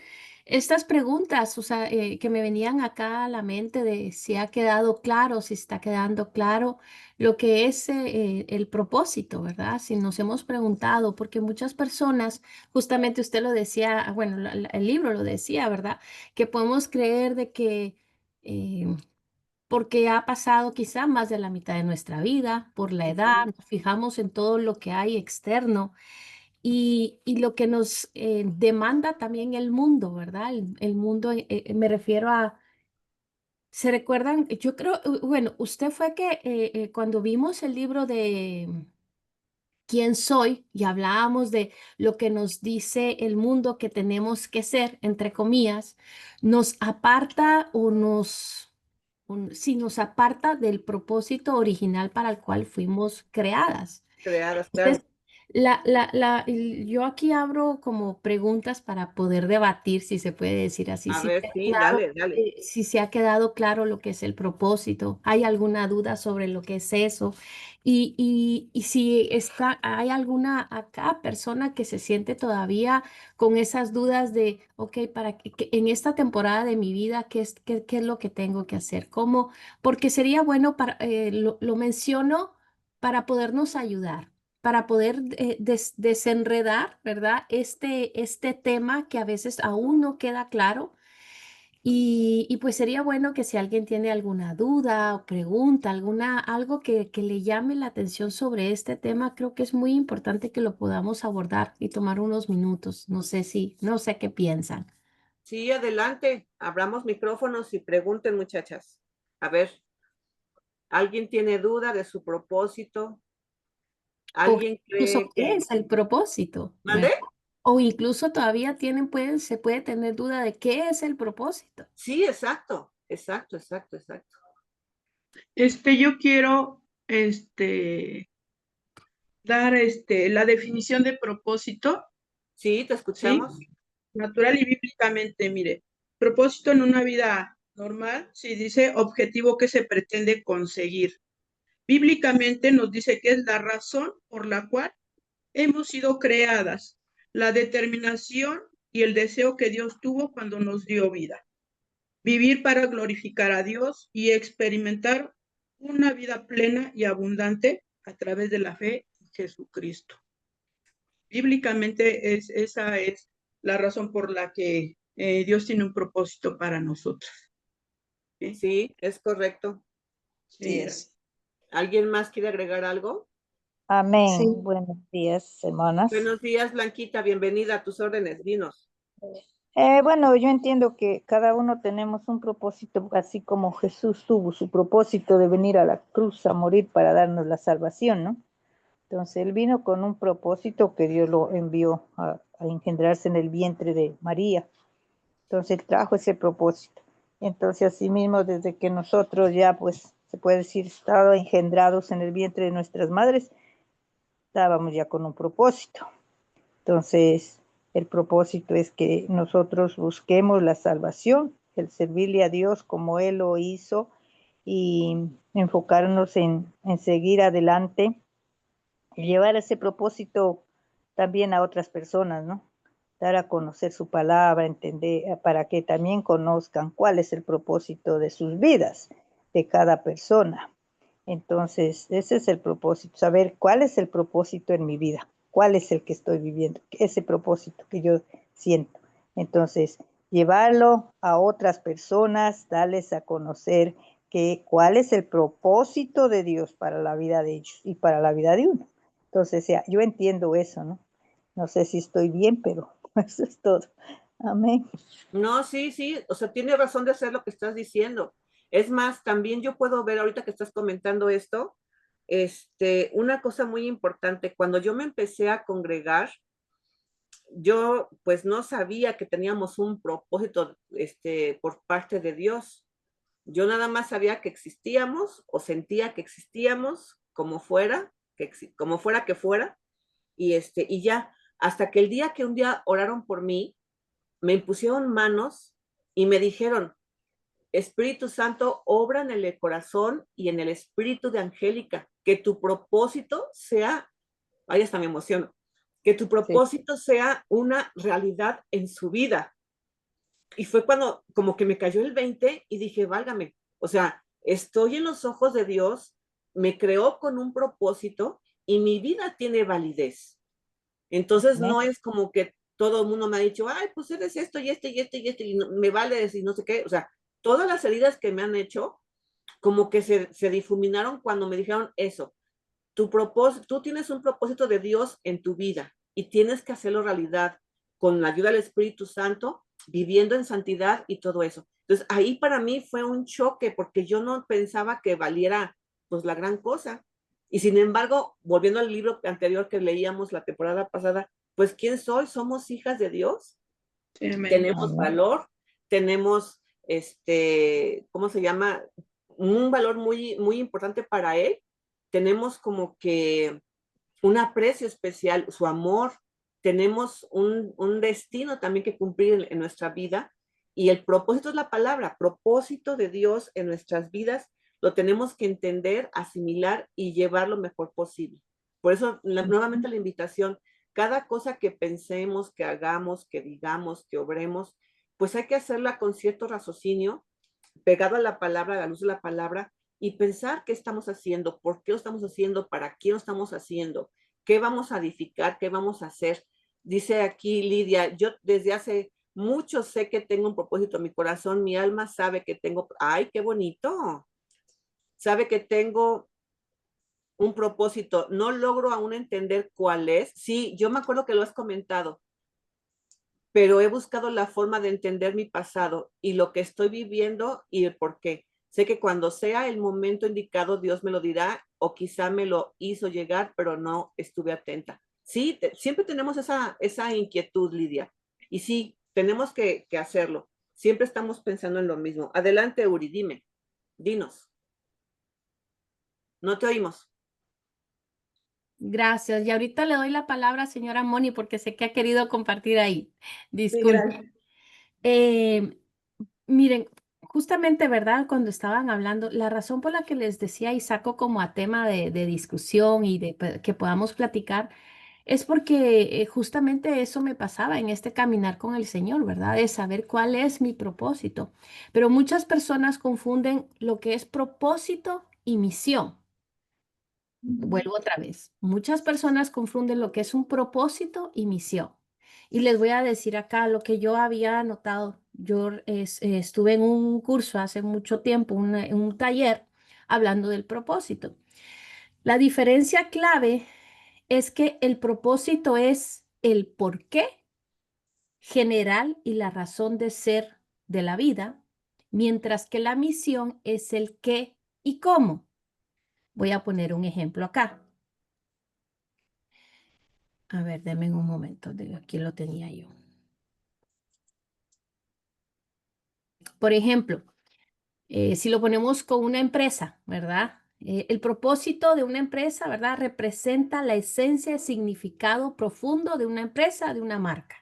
estas preguntas, o sea, que me venían acá a la mente de si ha quedado claro, si está quedando claro lo que es el propósito, ¿verdad? Si nos hemos preguntado, porque muchas personas, justamente usted lo decía, bueno, el libro lo decía, ¿verdad? Que podemos creer de que... porque ha pasado quizá más de la mitad de nuestra vida, por la edad, nos fijamos en todo lo que hay externo y lo que nos demanda también el mundo, ¿verdad? El mundo, me refiero a, ¿se recuerdan? Yo creo, bueno, usted fue que cuando vimos el libro de ¿Quién soy? Y hablábamos de lo que nos dice el mundo que tenemos que ser, entre comillas, nos aparta o si nos aparta del propósito original para el cual fuimos creadas. Creadas, claro. Entonces, yo aquí abro como preguntas para poder debatir, si se puede decir así, A si ver, te ha sí, quedado, dale, dale. si se ha quedado claro lo que es el propósito, ¿hay alguna duda sobre lo que es eso? Y si hay alguna acá persona que se siente todavía con esas dudas de, ok, en esta temporada de mi vida, ¿qué es lo que tengo que hacer? ¿Cómo? Porque sería bueno, lo menciono para podernos ayudar, para poder desenredar, ¿verdad? Este tema que a veces aún no queda claro. Y pues sería bueno que si alguien tiene alguna duda o pregunta, algo que le llame la atención sobre este tema, creo que es muy importante que lo podamos abordar y tomar unos minutos. No sé qué piensan. Sí, adelante. Abramos micrófonos y pregunten, muchachas. A ver, ¿alguien tiene duda de su propósito? O ¿Alguien incluso cree qué que... es el propósito, ¿Mande? ¿verdad? O incluso todavía se puede tener duda de qué es el propósito. Sí, exacto, exacto, exacto, exacto. Yo quiero, dar, la definición de propósito, Sí, te ¿sí? escuchamos. Natural y bíblicamente, mire, propósito en una vida normal, sí dice objetivo que se pretende conseguir. Bíblicamente nos dice que es la razón por la cual hemos sido creadas, la determinación y el deseo que Dios tuvo cuando nos dio vida. Vivir para glorificar a Dios y experimentar una vida plena y abundante a través de la fe en Jesucristo. Bíblicamente esa es la razón por la que Dios tiene un propósito para nosotros. ¿Sí? Sí, es correcto. Sí, es. ¿Alguien más quiere agregar algo? Amén. Sí. Buenos días, hermanas. Buenos días, Blanquita. Bienvenida a tus órdenes. Dinos. Bueno, yo entiendo que cada uno tenemos un propósito, así como Jesús tuvo su propósito de venir a la cruz a morir para darnos la salvación, ¿no? Entonces, él vino con un propósito que Dios lo envió a engendrarse en el vientre de María. Entonces, él trajo ese propósito. Entonces, asimismo, desde que nosotros ya, pues, se puede decir, estado engendrados en el vientre de nuestras madres, estábamos ya con un propósito. Entonces, el propósito es que nosotros busquemos la salvación, el servirle a Dios como Él lo hizo y enfocarnos en seguir adelante y llevar ese propósito también a otras personas, ¿no? Dar a conocer su palabra, entender, para que también conozcan cuál es el propósito de sus vidas, de cada persona. Entonces, ese es el propósito, saber cuál es el propósito en mi vida, cuál es el que estoy viviendo, ese propósito que yo siento. Entonces, llevarlo a otras personas, darles a conocer cuál es el propósito de Dios para la vida de ellos y para la vida de uno. Entonces, yo entiendo eso, ¿no? No sé si estoy bien, pero eso es todo. Amén. No, sí, sí, o sea, tiene razón de hacer lo que estás diciendo. Es más, también yo puedo ver ahorita que estás comentando esto, una cosa muy importante, cuando yo me empecé a congregar, yo pues no sabía que teníamos un propósito, por parte de Dios. Yo nada más sabía que existíamos o sentía que existíamos como fuera, como fuera que fuera, y ya, hasta que el día que un día oraron por mí, me impusieron manos y me dijeron, Espíritu Santo, obra en el corazón y en el espíritu de Angélica, que tu propósito sea, ahí está mi emoción, que tu Sí. propósito sea una realidad en su vida. Y fue cuando como que me cayó el 20 y dije, válgame, o sea, estoy en los ojos de Dios, me creó con un propósito y mi vida tiene validez. Entonces Amén. no es como que todo el mundo me ha dicho, ay, pues eres esto y esto y esto y esto, y me vale decir no sé qué. O sea, todas las heridas que me han hecho, como que se difuminaron cuando me dijeron eso. Tú tienes un propósito de Dios en tu vida y tienes que hacerlo realidad con la ayuda del Espíritu Santo, viviendo en santidad y todo eso. Entonces ahí para mí fue un choque porque yo no pensaba que valiera pues la gran cosa. Y sin embargo, volviendo al libro anterior que leíamos la temporada pasada, pues ¿quién soy? Somos hijas de Dios, Sí, amén. tenemos valor, tenemos, ¿cómo se llama? Un valor muy, muy importante para Él. Tenemos como que un aprecio especial, su amor, tenemos un destino también que cumplir en nuestra vida y el propósito es la palabra, propósito de Dios en nuestras vidas, lo tenemos que entender, asimilar y llevar lo mejor posible. Por eso, nuevamente la invitación, cada cosa que pensemos, que hagamos, que digamos, que obremos, pues hay que hacerla con cierto raciocinio, pegado a la palabra, a la luz de la palabra, y pensar qué estamos haciendo, por qué lo estamos haciendo, para quién lo estamos haciendo, qué vamos a edificar, qué vamos a hacer. Dice aquí Lidia, yo desde hace mucho sé que tengo un propósito en mi corazón, mi alma sabe que tengo, ay, qué bonito, sabe que tengo un propósito, no logro aún entender cuál es. Sí, yo me acuerdo que lo has comentado, pero he buscado la forma de entender mi pasado y lo que estoy viviendo y el por qué. Sé que cuando sea el momento indicado, Dios me lo dirá o quizá me lo hizo llegar, pero no estuve atenta. Sí, siempre tenemos esa inquietud, Lidia. Y sí, tenemos que hacerlo. Siempre estamos pensando en lo mismo. Adelante, Uri, dime, dinos. No te oímos. Gracias. Y ahorita le doy la palabra a señora Moni porque sé que ha querido compartir ahí. Sí, Disculpe. gracias. Eh, miren, justamente, ¿verdad? Cuando estaban hablando, la razón por la que les decía y saco como a tema de discusión y que podamos platicar es porque justamente eso me pasaba en este caminar con el Señor, ¿verdad? De saber cuál es mi propósito. Pero muchas personas confunden lo que es propósito y misión. Vuelvo otra vez. Muchas personas confunden lo que es un propósito y misión. Y les voy a decir acá lo que yo había notado. Yo estuve en un curso hace mucho tiempo, un taller, hablando del propósito. La diferencia clave es que el propósito es el por qué general y la razón de ser de la vida, mientras que la misión es el qué y cómo. Voy a poner un ejemplo acá. A ver, denme un momento, aquí lo tenía yo. Por ejemplo, si lo ponemos con una empresa, ¿verdad? El propósito de una empresa, ¿verdad? Representa la esencia y significado profundo de una empresa, de una marca.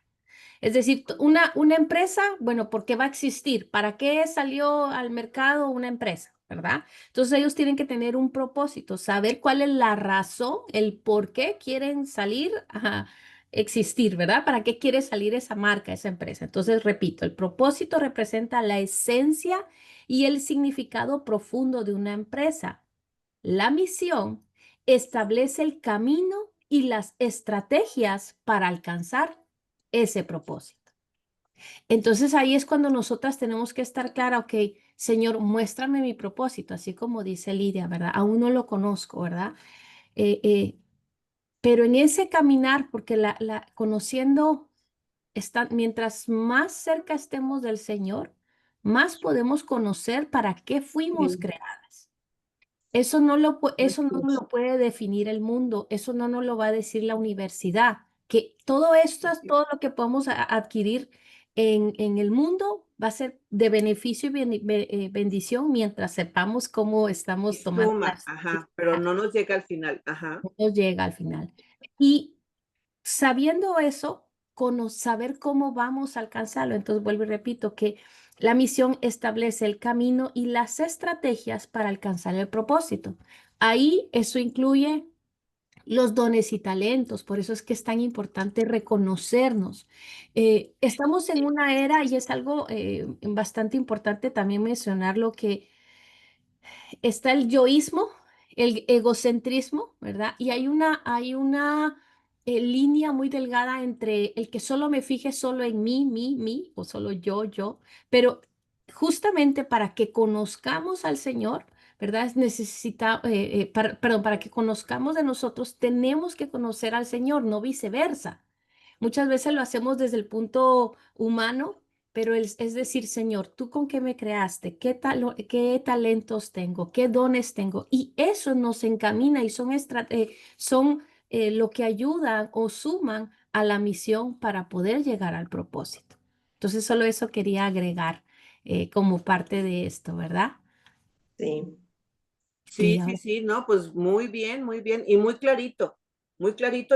Es decir, una empresa, bueno, ¿por qué va a existir? ¿Para qué salió al mercado una empresa? ¿Verdad? Entonces ellos tienen que tener un propósito, saber cuál es la razón, el por qué quieren salir a existir, ¿verdad? ¿Para qué quiere salir esa marca, esa empresa? Entonces, repito, el propósito representa la esencia y el significado profundo de una empresa. La misión establece el camino y las estrategias para alcanzar ese propósito. Entonces ahí es cuando nosotras tenemos que estar clara, ok, Señor, muéstrame mi propósito, así como dice Lidia, ¿verdad? Aún no lo conozco, ¿verdad? Eh, eh, pero en ese caminar, porque conociendo, mientras más cerca estemos del Señor, más podemos conocer para qué fuimos Sí, creadas. Eso no eso no así nos es. lo puede definir el mundo, eso no nos lo va a decir la universidad, que todo esto es todo lo que podemos adquirir en el mundo va a ser de beneficio y bendición mientras sepamos cómo Y estamos tomando suma, las ajá, pero decisiones. no nos llega al final, ajá. No llega al final. Y sabiendo eso, saber cómo vamos a alcanzarlo. Entonces, vuelvo y repito que la misión establece el camino y las estrategias para alcanzar el propósito. Ahí eso incluye los dones y talentos, por eso es que es tan importante reconocernos. Estamos en una era, y es algo bastante importante también mencionarlo, que está el yoísmo, el egocentrismo, ¿verdad? Y hay una línea muy delgada entre el que solo me fije solo en mí, o solo yo, pero justamente para que conozcamos al Señor, ¿verdad? Perdón, para que conozcamos de nosotros, tenemos que conocer al Señor, no viceversa. Muchas veces lo hacemos desde el punto humano, pero es decir, Señor, ¿tú con qué me creaste? ¿Qué talentos tengo? ¿Qué dones tengo? Y eso nos encamina y son lo que ayudan o suman a la misión para poder llegar al propósito. Entonces, solo eso quería agregar como parte de esto, ¿verdad? Sí. Y Sí, sí, ahora, sí, no, pues muy bien y muy clarito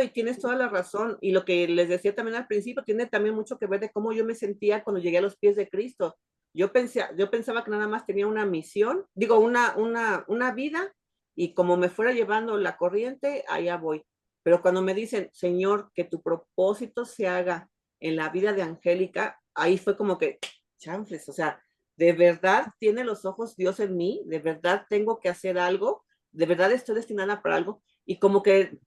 y tienes toda la razón. Y lo que les decía también al principio tiene también mucho que ver de cómo yo me sentía cuando llegué a los pies de Cristo. Yo pensaba que nada más tenía una misión, digo, una vida y como me fuera llevando la corriente, allá voy. Pero cuando me dicen, Señor, que tu propósito se haga en la vida de Angélica, ahí fue como que, chanfles, o sea, ¿de verdad tiene los ojos Dios en mí? ¿De verdad tengo que hacer algo? ¿De verdad estoy destinada para algo? Y como que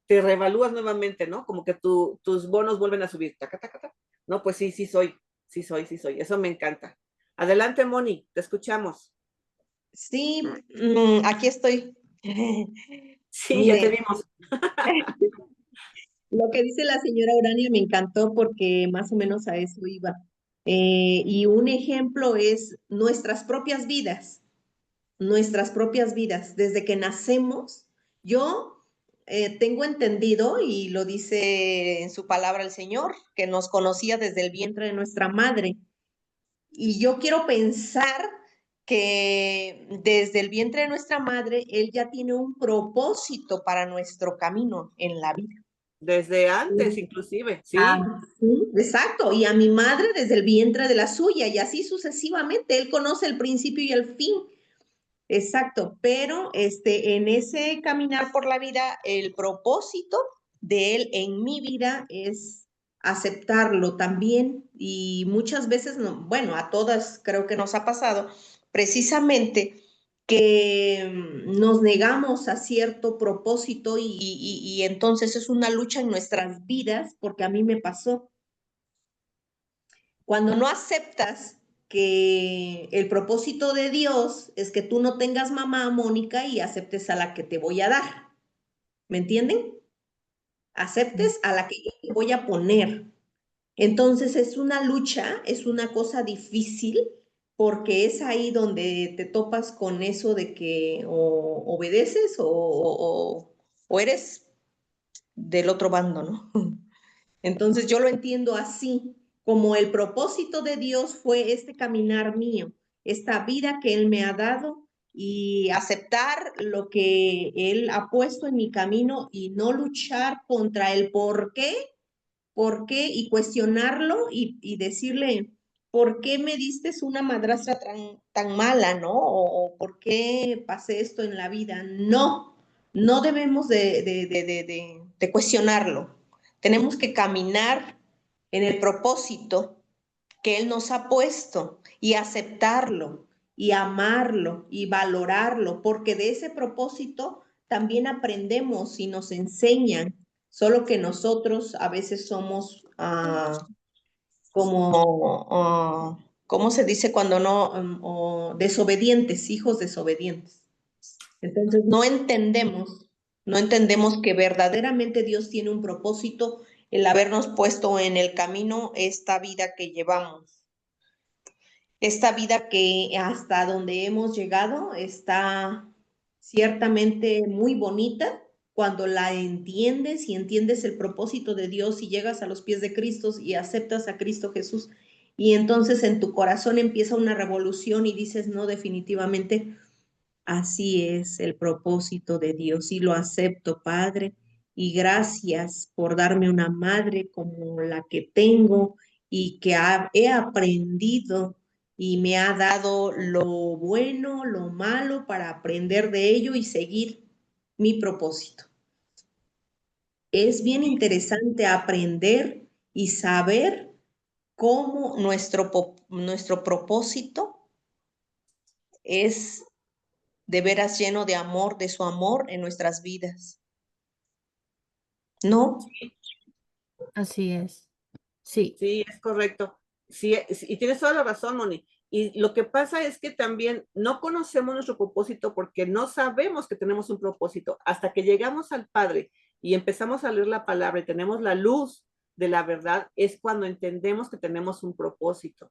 te reevalúas nuevamente, ¿no? Como que tus bonos vuelven a subir. Taca, taca, taca. No, pues sí, sí soy. Eso me encanta. Adelante, Moni, te escuchamos. Sí, aquí estoy. Sí, ya te Mire, vimos. lo que dice la señora Urania me encantó porque más o menos a eso iba. Y un ejemplo es nuestras propias vidas. Desde que nacemos, yo tengo entendido, y lo dice en su palabra el Señor, que nos conocía desde el vientre de nuestra madre. Y yo quiero pensar que desde el vientre de nuestra madre, Él ya tiene un propósito para nuestro camino en la vida. Desde antes, inclusive, Ah, sí. sí, exacto. Y a mi madre desde el vientre de la suya, y así sucesivamente. Él conoce el principio y el fin. Exacto. Pero en ese caminar por la vida, el propósito de Él en mi vida es aceptarlo también. Y muchas veces, no, bueno, a todas creo que nos ha pasado precisamente que nos negamos a cierto propósito y entonces es una lucha en nuestras vidas, porque a mí me pasó. Cuando no aceptas que el propósito de Dios es que tú no tengas mamá, Mónica, y aceptes a la que te voy a dar. ¿Me entienden? Aceptes a la que yo te voy a poner. Entonces es una lucha, es una cosa difícil, porque es ahí donde te topas con eso de que o obedeces o eres del otro bando, ¿no? Entonces yo lo entiendo así, como el propósito de Dios fue este caminar mío, esta vida que Él me ha dado y aceptar lo que Él ha puesto en mi camino y no luchar contra el por qué ¿por qué? Y cuestionarlo y decirle, ¿por qué me diste una madrastra tan mala, no? O ¿por qué pasé esto en la vida? No, no debemos de cuestionarlo. Tenemos que caminar en el propósito que Él nos ha puesto y aceptarlo y amarlo y valorarlo, porque de ese propósito también aprendemos y nos enseñan, solo que nosotros a veces somos ¿cómo se dice cuando no? Desobedientes, hijos desobedientes. Entonces no entendemos que verdaderamente Dios tiene un propósito, el habernos puesto en el camino esta vida que llevamos. Esta vida que hasta donde hemos llegado está ciertamente muy bonita cuando la entiendes y entiendes el propósito de Dios y llegas a los pies de Cristo y aceptas a Cristo Jesús. Y entonces en tu corazón empieza una revolución y dices, no, definitivamente así es el propósito de Dios y lo acepto, Padre. Y gracias por darme una madre como la que tengo y que he aprendido y me ha dado lo bueno, lo malo para aprender de ello y seguir mi propósito. Es bien interesante aprender y saber cómo nuestro propósito es de veras lleno de amor, de su amor en nuestras vidas. ¿No? Así es. Sí. Sí, es correcto. Sí, y tienes toda la razón, Moni. Y lo que pasa es que también no conocemos nuestro propósito porque no sabemos que tenemos un propósito. Hasta que llegamos al Padre y empezamos a leer la palabra y tenemos la luz de la verdad, es cuando entendemos que tenemos un propósito,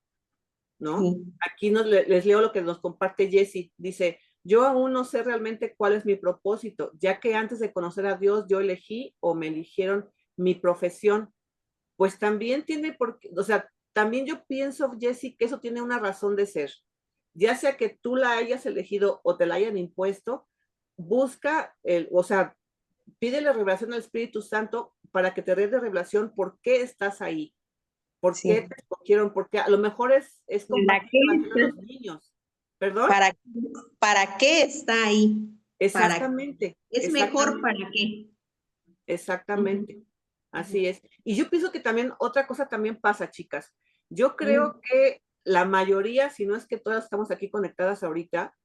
¿no? Sí. Aquí les leo lo que nos comparte Jessie. Dice, yo aún no sé realmente cuál es mi propósito, ya que antes de conocer a Dios yo elegí o me eligieron mi profesión. Pues también tiene por qué, o sea, también yo pienso, Jessie, que eso tiene una razón de ser. Ya sea que tú la hayas elegido o te la hayan impuesto, busca, o sea, pídele revelación al Espíritu Santo para que te dé de revelación por qué estás ahí, por Sí. qué te escogieron, porque a lo mejor es compartir el evangelio a los niños. ¿Perdón? ¿Para qué está ahí? Exactamente. Es mejor para qué. Exactamente. Así es. Y yo pienso que también otra cosa también pasa, chicas. Yo creo que la mayoría, si no es que todas estamos aquí conectadas ahorita,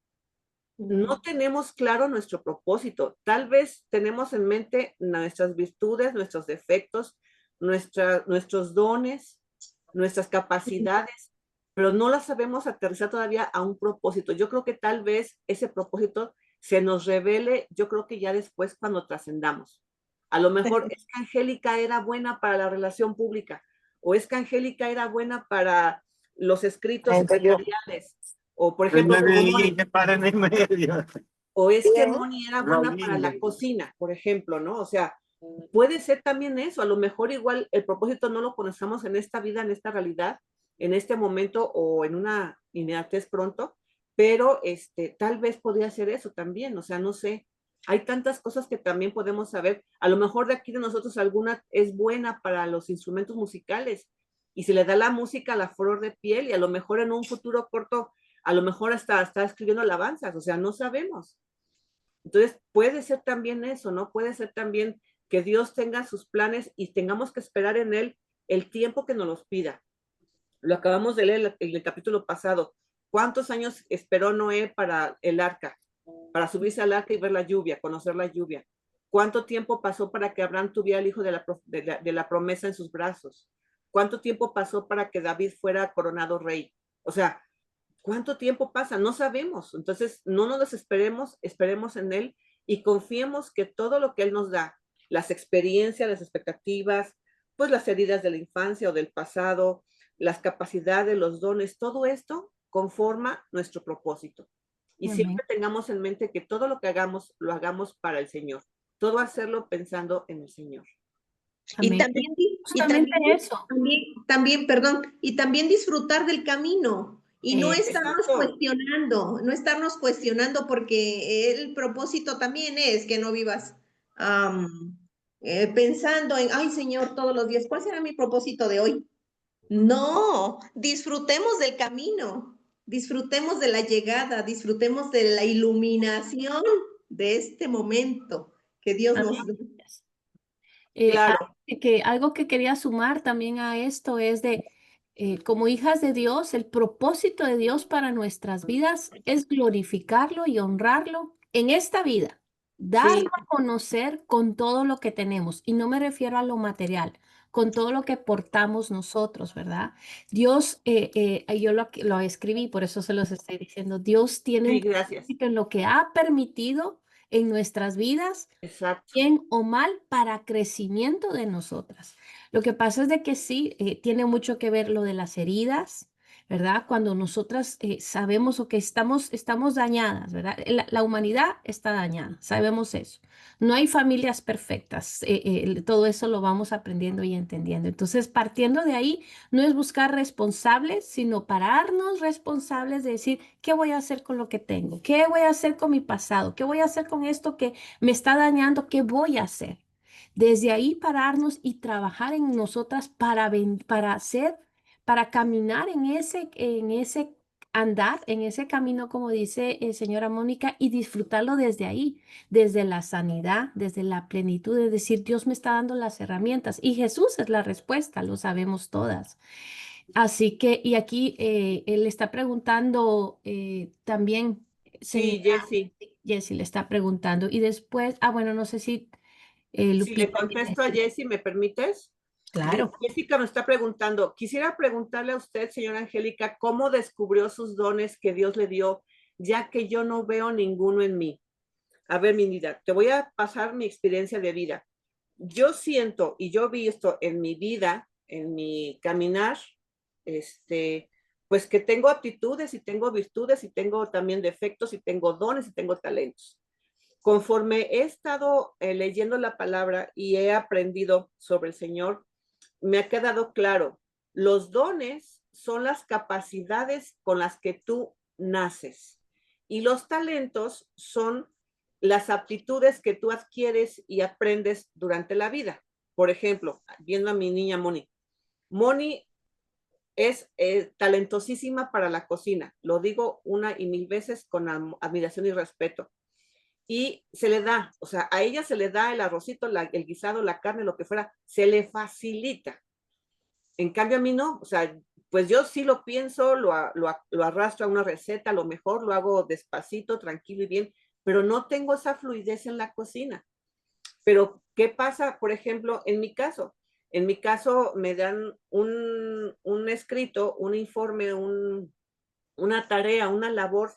no tenemos claro nuestro propósito. Tal vez tenemos en mente nuestras virtudes, nuestros defectos, nuestros dones, nuestras capacidades, pero no las sabemos aterrizar todavía a un propósito. Yo creo que tal vez ese propósito se nos revele, yo creo que ya después cuando trascendamos. A lo mejor es que Angélica era buena para la relación pública, o es que Angélica era buena para los escritos secretariales, o por ejemplo, o es que Moni era buena para la cocina, por ejemplo, ¿no? O sea, puede ser también eso, a lo mejor igual el propósito no lo conocemos en esta vida, en esta realidad, en este momento o en una inmediatez pronto, pero tal vez podría ser eso también, o sea, no sé, hay tantas cosas que también podemos saber, a lo mejor de aquí de nosotros alguna es buena para los instrumentos musicales y se le da la música a la flor de piel y a lo mejor en un futuro corto, a lo mejor hasta está escribiendo alabanzas, o sea, no sabemos. Entonces, puede ser también eso, ¿no? Puede ser también que Dios tenga sus planes y tengamos que esperar en Él el tiempo que nos los pida. Lo acabamos de leer en el capítulo pasado. ¿Cuántos años esperó Noé para el arca? Para subirse al arca y ver la lluvia, conocer la lluvia. ¿Cuánto tiempo pasó para que Abraham tuviera el hijo de la promesa en sus brazos? ¿Cuánto tiempo pasó para que David fuera coronado rey? O sea, ¿cuánto tiempo pasa? No sabemos. Entonces, no nos desesperemos, esperemos en Él y confiemos que todo lo que Él nos da, las experiencias, las expectativas, pues las heridas de la infancia o del pasado, las capacidades, los dones, todo esto conforma nuestro propósito. Y siempre tengamos en mente que todo lo que hagamos, lo hagamos para el Señor. Todo hacerlo pensando en el Señor. Y también disfrutar del camino y no estarnos cuestionando porque el propósito también es que no vivas pensando en, ay Señor, todos los días, ¿cuál será mi propósito de hoy? No, disfrutemos del camino, disfrutemos de la llegada, disfrutemos de la iluminación de este momento que Dios nos da. Claro, Algo que quería sumar también a esto es como hijas de Dios, el propósito de Dios para nuestras vidas es glorificarlo y honrarlo en esta vida, darlo sí, a conocer con todo lo que tenemos. Y no me refiero a lo material, con todo lo que portamos nosotros, ¿verdad? Dios, yo lo escribí, por eso se los estoy diciendo, Dios tiene sí, un gracias. propósito en lo que ha permitido en nuestras vidas Exacto. bien o mal para crecimiento de nosotras. Lo que pasa es de que sí, tiene mucho que ver lo de las heridas, ¿verdad? Cuando nosotras sabemos o que estamos dañadas, ¿verdad? La humanidad está dañada, sabemos eso. No hay familias perfectas, todo eso lo vamos aprendiendo y entendiendo. Entonces, partiendo de ahí, no es buscar responsables, sino pararnos responsables de decir, ¿qué voy a hacer con lo que tengo? ¿Qué voy a hacer con mi pasado? ¿Qué voy a hacer con esto que me está dañando? ¿Qué voy a hacer? Desde ahí pararnos y trabajar en nosotras para hacer, para caminar en ese andar, en ese camino, como dice señora Mónica, y disfrutarlo desde ahí, desde la sanidad, desde la plenitud, es decir, Dios me está dando las herramientas y Jesús es la respuesta, lo sabemos todas. Así que, y aquí él está preguntando también, Sí, señora Jessy. Jessie le está preguntando, y después, bueno, no sé si Si le Lupita quiere contesto a decir. Jessy, ¿me permites? Claro. Jessica nos está preguntando, quisiera preguntarle a usted, señora Angélica, ¿cómo descubrió sus dones que Dios le dio, ya que yo no veo ninguno en mí? A ver, mi vida, te voy a pasar mi experiencia de vida. Yo siento y yo he visto en mi vida, en mi caminar, pues que tengo aptitudes y tengo virtudes y tengo también defectos y tengo dones y tengo talentos. Conforme he estado leyendo la palabra y he aprendido sobre el Señor, me ha quedado claro, los dones son las capacidades con las que tú naces y los talentos son las aptitudes que tú adquieres y aprendes durante la vida. Por ejemplo, viendo a mi niña Moni. Moni es talentosísima para la cocina, lo digo una y mil veces con admiración y respeto. Y se le da, o sea, a ella se le da el arrocito, el guisado, la carne, lo que fuera, se le facilita. En cambio a mí no, o sea, pues yo sí lo pienso, lo arrastro a una receta, a lo mejor lo hago despacito, tranquilo y bien, pero no tengo esa fluidez en la cocina. Pero, ¿qué pasa, por ejemplo, en mi caso? En mi caso me dan un escrito, un informe, una tarea, una labor,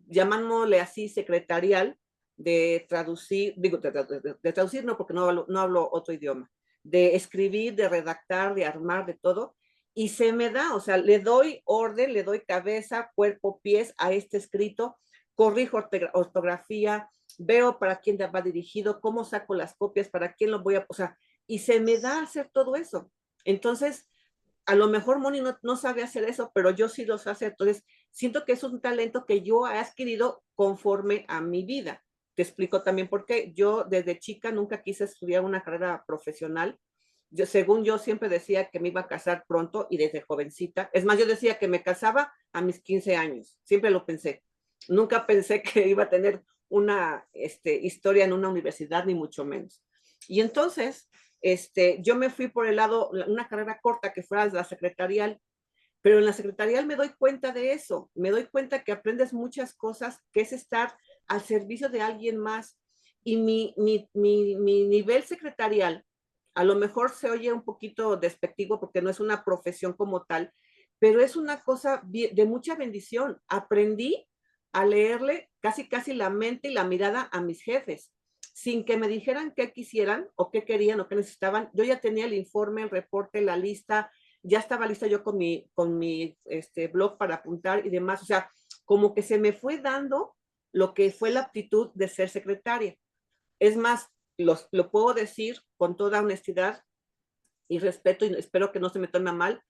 llamámosle así, secretarial, de traducir, digo, de traducir no, porque no hablo otro idioma, de escribir, de redactar, de armar, de todo, y se me da, o sea, le doy orden, le doy cabeza, cuerpo, pies a este escrito, corrijo ortografía, veo para quién va dirigido, cómo saco las copias, para quién lo voy a, o sea, y se me da hacer todo eso. Entonces, a lo mejor Moni no sabe hacer eso, pero yo sí lo sé hacer. Entonces, siento que es un talento que yo he adquirido conforme a mi vida. Te explico también por qué. Yo desde chica nunca quise estudiar una carrera profesional. Según yo siempre decía que me iba a casar pronto y desde jovencita. Es más, yo decía que me casaba a mis 15 años. Siempre lo pensé. Nunca pensé que iba a tener una historia en una universidad, ni mucho menos. Y entonces, yo me fui por el lado, una carrera corta que fuera la secretarial, pero en la secretarial me doy cuenta de eso, me doy cuenta que aprendes muchas cosas, que es estar al servicio de alguien más. Y mi nivel secretarial, a lo mejor se oye un poquito despectivo porque no es una profesión como tal, pero es una cosa de mucha bendición. Aprendí a leerle casi, casi la mente y la mirada a mis jefes sin que me dijeran qué quisieran o qué querían o qué necesitaban. Yo ya tenía el informe, el reporte, la lista, ya estaba lista yo con mi blog para apuntar y demás. O sea, como que se me fue dando lo que fue la aptitud de ser secretaria. Es más, lo puedo decir con toda honestidad y respeto, y espero que no se me tome mal.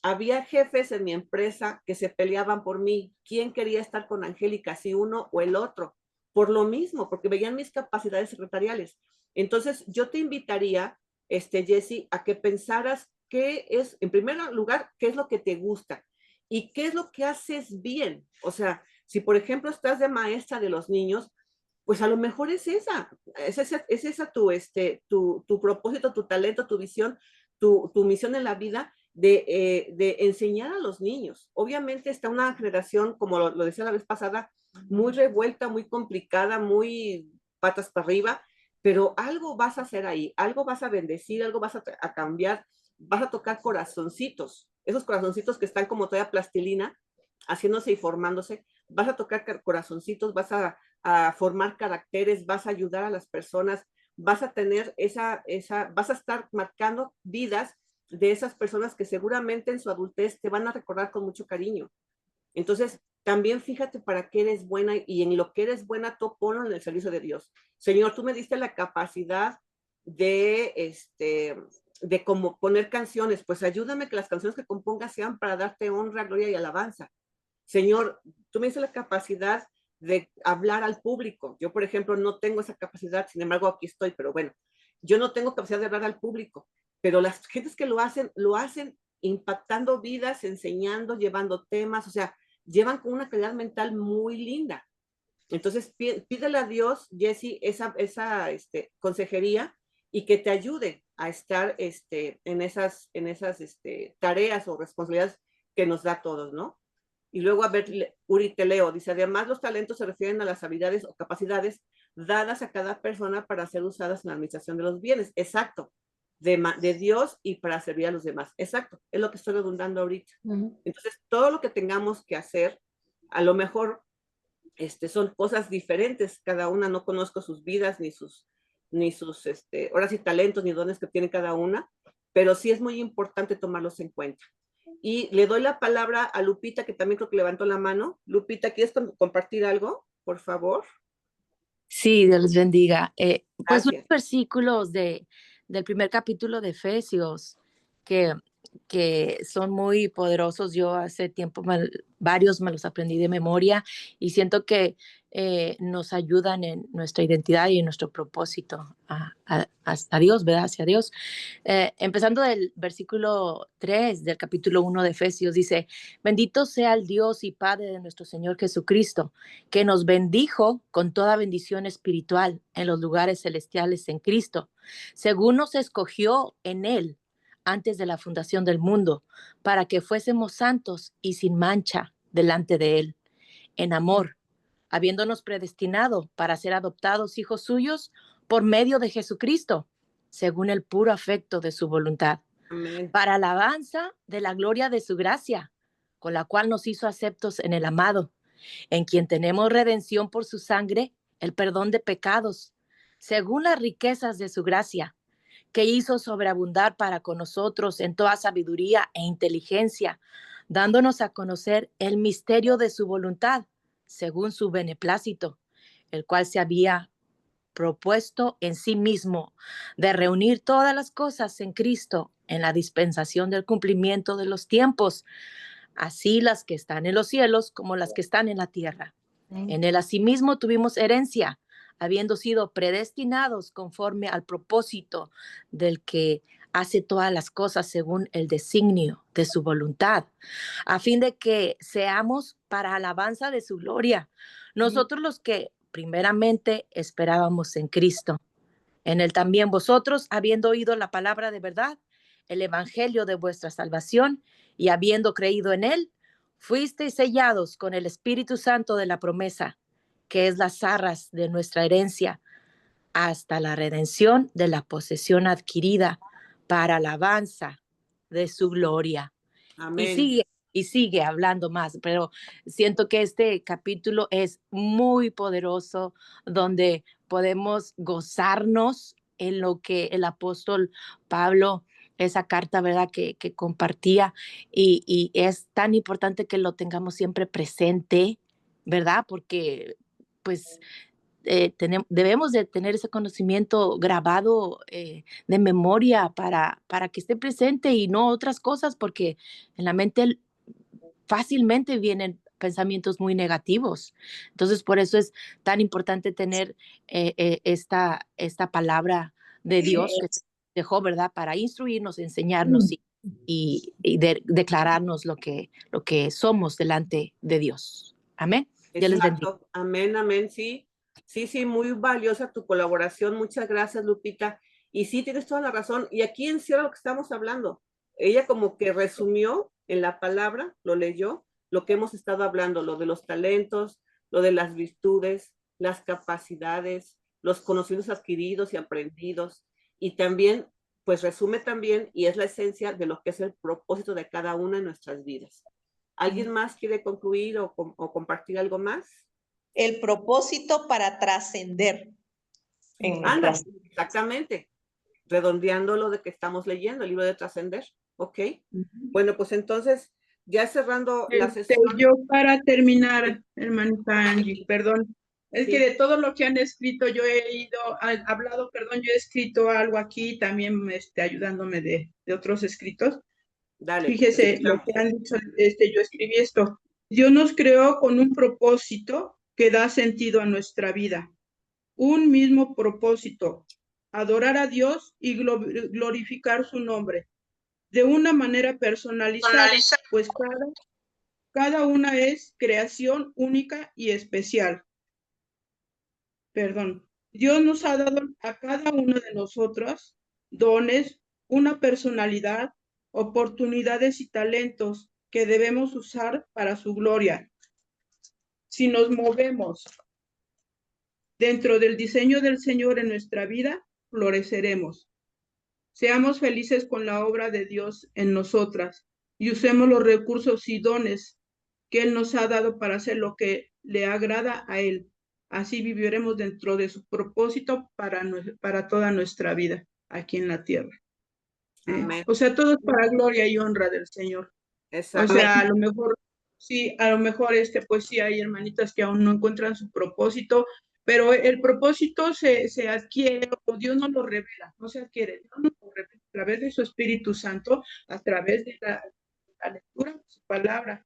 Había jefes en mi empresa que se peleaban por mí. ¿Quién quería estar con Angélica, si uno o el otro? Por lo mismo, porque veían mis capacidades secretariales. Entonces, yo te invitaría, Jessie, a que pensaras qué es, en primer lugar, qué es lo que te gusta y qué es lo que haces bien. O sea, si por ejemplo estás de maestra de los niños, pues a lo mejor es esa tu propósito, tu talento, tu visión, tu misión en la vida de enseñar a los niños. Obviamente está una generación, como lo decía la vez pasada, muy revuelta, muy complicada, muy patas para arriba, pero algo vas a hacer ahí, algo vas a bendecir, algo vas a cambiar, vas a tocar corazoncitos, esos corazoncitos que están como toda plastilina, haciéndose y formándose, vas a tocar corazoncitos, a formar caracteres, vas a ayudar a las personas, vas a tener vas a estar marcando vidas de esas personas que seguramente en su adultez te van a recordar con mucho cariño. Entonces, también fíjate para qué eres buena y en lo que eres buena, tú ponlo en el servicio de Dios. Señor, tú me diste la capacidad de como poner canciones, pues ayúdame que las canciones que componga sean para darte honra, gloria y alabanza. Señor, tú me diste la capacidad de hablar al público. Yo, por ejemplo, no tengo esa capacidad, sin embargo, aquí estoy, pero bueno, yo no tengo capacidad de hablar al público, pero las gentes que lo hacen impactando vidas, enseñando, llevando temas, o sea, llevan con una calidad mental muy linda. Entonces, pídele a Dios, Jessie, esa consejería y que te ayude a estar en esas tareas o responsabilidades que nos da a todos, ¿no? Y luego, a ver, Uri, te leo, dice, además los talentos se refieren a las habilidades o capacidades dadas a cada persona para ser usadas en la administración de los bienes. Exacto, de Dios y para servir a los demás. Exacto, es lo que estoy redundando ahorita. Entonces, todo lo que tengamos que hacer, a lo mejor son cosas diferentes, cada una, no conozco sus vidas, ni sus ahora sí, talentos, ni dones que tiene cada una, pero sí es muy importante tomarlos en cuenta. Y le doy la palabra a Lupita, que también creo que levantó la mano. Lupita, ¿quieres compartir algo, por favor? Sí, Dios les bendiga. Pues unos Gracias. versículos del primer capítulo de Efesios que son muy poderosos. Yo hace tiempo varios me los aprendí de memoria y siento que nos ayudan en nuestra identidad y en nuestro propósito a Dios, ¿verdad? Hacia Dios. Empezando del versículo 3 del capítulo 1 de Efesios, dice, bendito sea el Dios y Padre de nuestro Señor Jesucristo, que nos bendijo con toda bendición espiritual en los lugares celestiales en Cristo, según nos escogió en Él antes de la fundación del mundo, para que fuésemos santos y sin mancha delante de Él, en amor, habiéndonos predestinado para ser adoptados hijos suyos por medio de Jesucristo, según el puro afecto de su voluntad, Amén. para alabanza de la gloria de su gracia, con la cual nos hizo aceptos en el amado, en quien tenemos redención por su sangre, el perdón de pecados, según las riquezas de su gracia, que hizo sobreabundar para con nosotros en toda sabiduría e inteligencia, dándonos a conocer el misterio de su voluntad, según su beneplácito, el cual se había propuesto en sí mismo de reunir todas las cosas en Cristo en la dispensación del cumplimiento de los tiempos, así las que están en los cielos como las que están en la tierra. En él asimismo tuvimos herencia, habiendo sido predestinados conforme al propósito del que hace todas las cosas según el designio de su voluntad, a fin de que seamos para alabanza de su gloria, nosotros los que primeramente esperábamos en Cristo. En él también vosotros, habiendo oído la palabra de verdad, el evangelio de vuestra salvación, y habiendo creído en él, fuisteis sellados con el Espíritu Santo de la promesa, que es las arras de nuestra herencia, hasta la redención de la posesión adquirida para alabanza de su gloria. Amén. Y sigue hablando más, pero siento que este capítulo es muy poderoso, donde podemos gozarnos en lo que el apóstol Pablo, esa carta, ¿verdad?, que compartía, y es tan importante que lo tengamos siempre presente, ¿verdad? Porque pues debemos de tener ese conocimiento grabado de memoria para que esté presente y no otras cosas, porque en la mente fácilmente vienen pensamientos muy negativos. Entonces, por eso es tan importante tener esta palabra de Dios que dejó, ¿verdad? Para instruirnos, enseñarnos y declararnos lo que somos delante de Dios. Amén. Dios les bendiga. Exacto. Amén, amén. Sí, sí, sí, muy valiosa tu colaboración. Muchas gracias, Lupita. Y sí, tienes toda la razón. Y aquí encierra lo que estamos hablando. Ella como que resumió en la palabra, lo leyó, lo que hemos estado hablando, lo de los talentos, lo de las virtudes, las capacidades, los conocimientos adquiridos y aprendidos. Y también, pues resume también, y es la esencia de lo que es el propósito de cada una de nuestras vidas. ¿Alguien más quiere concluir o compartir algo más? El propósito para trascender en Anda, nuestras... exactamente. Redondeando lo de que estamos leyendo, el libro de Trascender. Ok. Bueno, pues entonces, ya cerrando la sesión. Yo para terminar, hermanita Angie, perdón, es que de todo lo que han escrito, yo he hablado, perdón, yo he escrito algo aquí, también ayudándome de otros escritos. Dale. Fíjese lo que han dicho, yo escribí esto. Dios nos creó con un propósito que da sentido a nuestra vida. Un mismo propósito, adorar a Dios y glorificar su nombre de una manera personalizada, pues cada una es creación única y especial. Perdón. Dios nos ha dado a cada uno de nosotros dones, una personalidad, oportunidades y talentos que debemos usar para su gloria. Si nos movemos dentro del diseño del Señor en nuestra vida, floreceremos. Seamos felices con la obra de Dios en nosotras y usemos los recursos y dones que Él nos ha dado para hacer lo que le agrada a Él. Así viviremos dentro de su propósito para toda nuestra vida aquí en la tierra. O sea, todo es para gloria y honra del Señor. Exacto. O sea, a lo mejor, sí, pues sí, hay hermanitas que aún no encuentran su propósito, pero el propósito se adquiere, o Dios nos lo revela, no se adquiere, Dios nos lo revela a través de su Espíritu Santo, a través de la lectura de su palabra,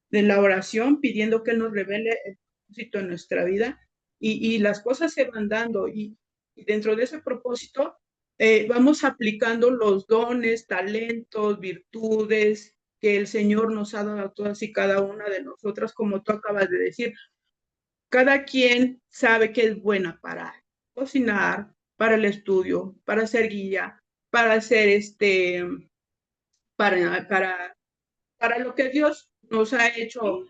de la oración, pidiendo que Él nos revele el propósito en nuestra vida, y las cosas se van dando, y dentro de ese propósito vamos aplicando los dones, talentos, virtudes que el Señor nos ha dado a todas y cada una de nosotras, como tú acabas de decir. Cada quien sabe que es buena para cocinar, para el estudio, para ser guía, para hacer para lo que Dios nos ha hecho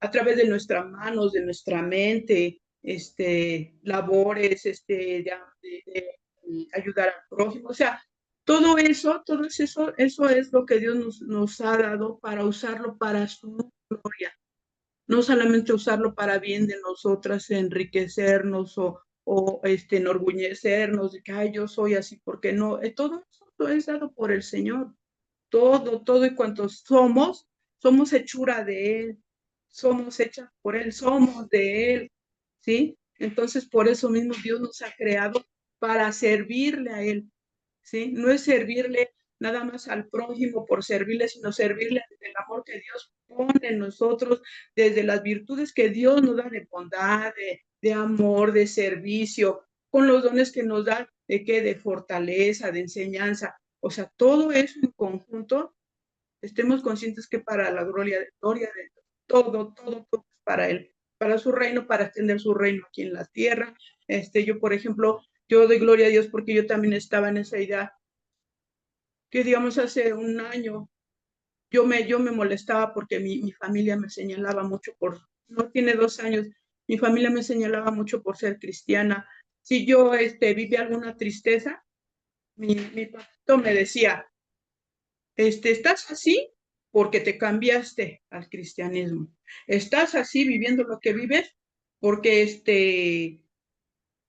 a través de nuestras manos, de nuestra mente, labores, de ayudar al prójimo. O sea, todo eso es lo que Dios nos ha dado para usarlo para su gloria. No solamente usarlo para bien de nosotras, enriquecernos o enorgullecernos de que ay, yo soy así, porque no, todo eso es dado por el Señor. Todo y cuantos somos hechura de Él, somos hechas por Él, somos de Él, ¿sí? Entonces, por eso mismo Dios nos ha creado para servirle a Él, ¿sí? No es servirle nada más al prójimo por servirle, sino servirle desde el amor que Dios pone en nosotros, desde las virtudes que Dios nos da de bondad, de amor, de servicio, con los dones que nos da de fortaleza, de enseñanza. O sea, todo eso en conjunto, estemos conscientes que para la gloria de todo es para Él, para su reino, para extender su reino aquí en la tierra. Yo, por ejemplo, yo doy gloria a Dios porque yo también estaba en esa idea que, digamos, hace un año yo me molestaba porque mi familia me señalaba mucho no tiene 2 años, mi familia me señalaba mucho por ser cristiana. Si yo vivía alguna tristeza, mi pastor me decía, estás así porque te cambiaste al cristianismo. Estás así viviendo lo que vives porque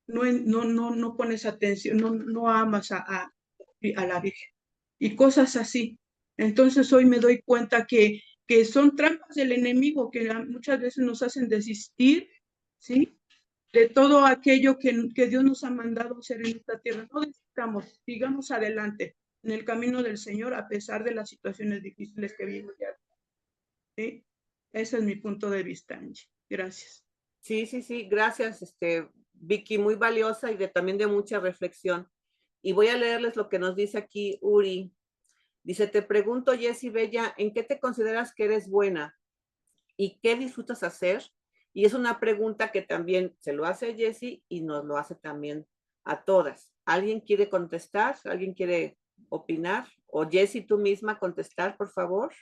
no pones atención, no amas a la Virgen y cosas así. Entonces hoy me doy cuenta que son trampas del enemigo que muchas veces nos hacen desistir, ¿sí? De todo aquello que Dios nos ha mandado hacer en esta tierra. No desistamos, sigamos adelante en el camino del Señor a pesar de las situaciones difíciles que vivimos ya, ¿sí? Ese es mi punto de vista, Angie. Gracias. Sí, sí, sí, gracias, Vicky, muy valiosa y también de mucha reflexión. Y voy a leerles lo que nos dice aquí Uri. Dice, te pregunto, Jessie Bella, ¿en qué te consideras que eres buena? ¿Y qué disfrutas hacer? Y es una pregunta que también se lo hace Jessie y nos lo hace también a todas. ¿Alguien quiere contestar? ¿Alguien quiere opinar? O Jessie, tú misma contestar, por favor.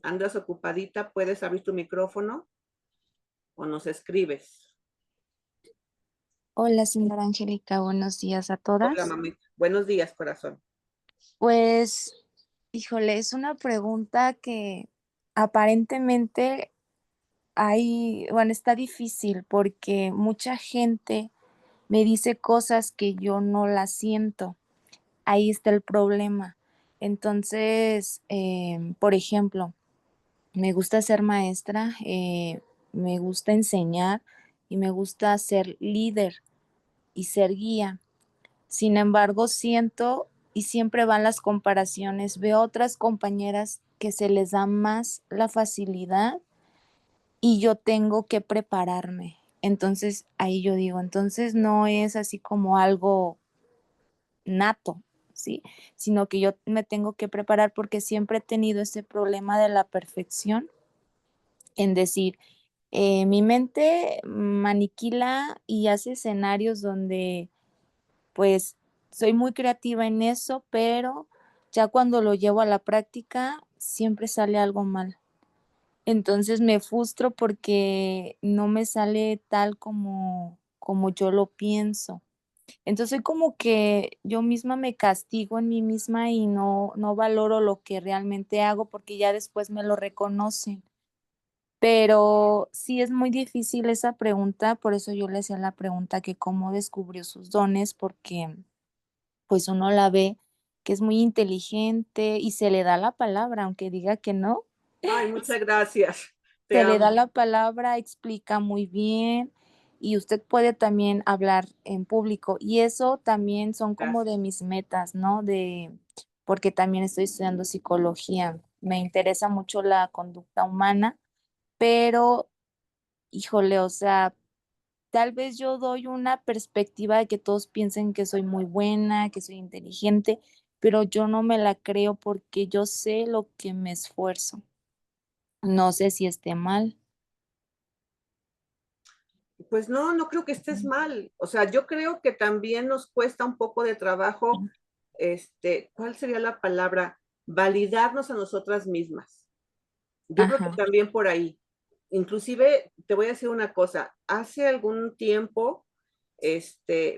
Andas ocupadita, ¿puedes abrir tu micrófono? ¿O nos escribes? Hola, señora Angélica, buenos días a Hola, todas. mamita. Buenos días, corazón. Pues, híjole, es una pregunta que aparentemente bueno, está difícil porque mucha gente me dice cosas que yo no las siento. Ahí está el problema. Entonces, por ejemplo, me gusta ser maestra, me gusta enseñar y me gusta ser líder y ser guía. Sin embargo, siento y siempre van las comparaciones. Veo otras compañeras que se les da más la facilidad y yo tengo que prepararme. Entonces, ahí yo digo, entonces no es así como algo nato, ¿sí? Sino que yo me tengo que preparar porque siempre he tenido ese problema de la perfección en decir, mi mente maniquila y hace escenarios donde pues soy muy creativa en eso, pero ya cuando lo llevo a la práctica siempre sale algo mal. Entonces me frustro porque no me sale tal como yo lo pienso. Entonces soy como que yo misma me castigo en mí misma y no valoro lo que realmente hago porque ya después me lo reconocen. Pero sí es muy difícil esa pregunta, por eso yo le hacía la pregunta que cómo descubrió sus dones, porque pues uno la ve que es muy inteligente y se le da la palabra, aunque diga que no, Ay, muchas gracias. Te se le da amo. la palabra, explica muy bien y usted puede también hablar en público y eso también son como de Gracias. mis metas, ¿no? Porque también estoy estudiando psicología. Me interesa mucho la conducta humana, pero híjole, o sea, tal vez yo doy una perspectiva de que todos piensen que soy muy buena, que soy inteligente, pero yo no me la creo porque yo sé lo que me esfuerzo. No sé si esté mal. Pues no, no creo que estés mal. O sea, yo creo que también nos cuesta un poco de trabajo, ¿cuál sería la palabra? Validarnos a nosotras mismas. Yo creo que Ajá, también por ahí. Inclusive, te voy a decir una cosa. Hace algún tiempo,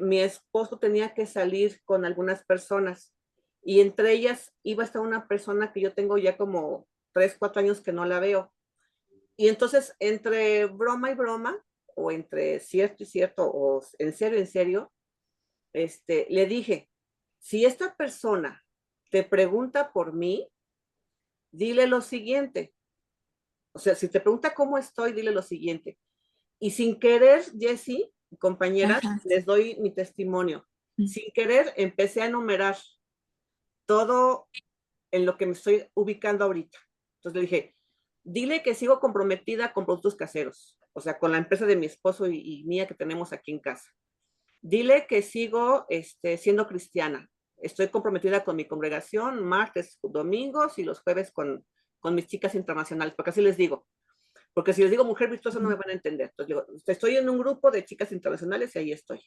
mi esposo tenía que salir con algunas personas y entre ellas iba a estar una persona que yo tengo ya como 3, 4 años que no la veo. Y entonces, entre broma y broma, o entre cierto y cierto, o en serio, le dije, si esta persona te pregunta por mí, dile lo siguiente. O sea, si te pregunta cómo estoy, dile lo siguiente. Y sin querer, Jessie, compañeras, ajá. les doy mi testimonio. Sin querer, empecé a enumerar todo en lo que me estoy ubicando ahorita. Entonces le dije, dile que sigo comprometida con productos caseros, o sea, con la empresa de mi esposo y mía que tenemos aquí en casa. Dile que sigo siendo cristiana. Estoy comprometida con mi congregación, martes, domingos y los jueves con mis chicas internacionales, porque así les digo. Porque si les digo mujer virtuosa no me van a entender. Entonces digo, estoy en un grupo de chicas internacionales y ahí estoy.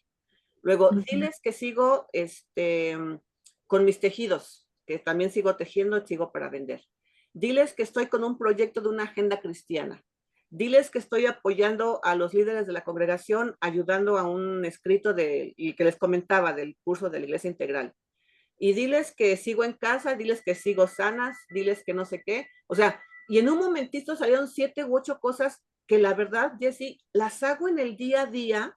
Luego, diles que sigo con mis tejidos, que también sigo tejiendo, sigo para vender. Diles que estoy con un proyecto de una agenda cristiana. Diles que estoy apoyando a los líderes de la congregación, ayudando a un escrito y que les comentaba del curso de la Iglesia Integral. Y diles que sigo en casa, diles que sigo sanas, diles que no sé qué. O sea, y en un momentito salieron 7 u 8 cosas que la verdad, Jessie, las hago en el día a día,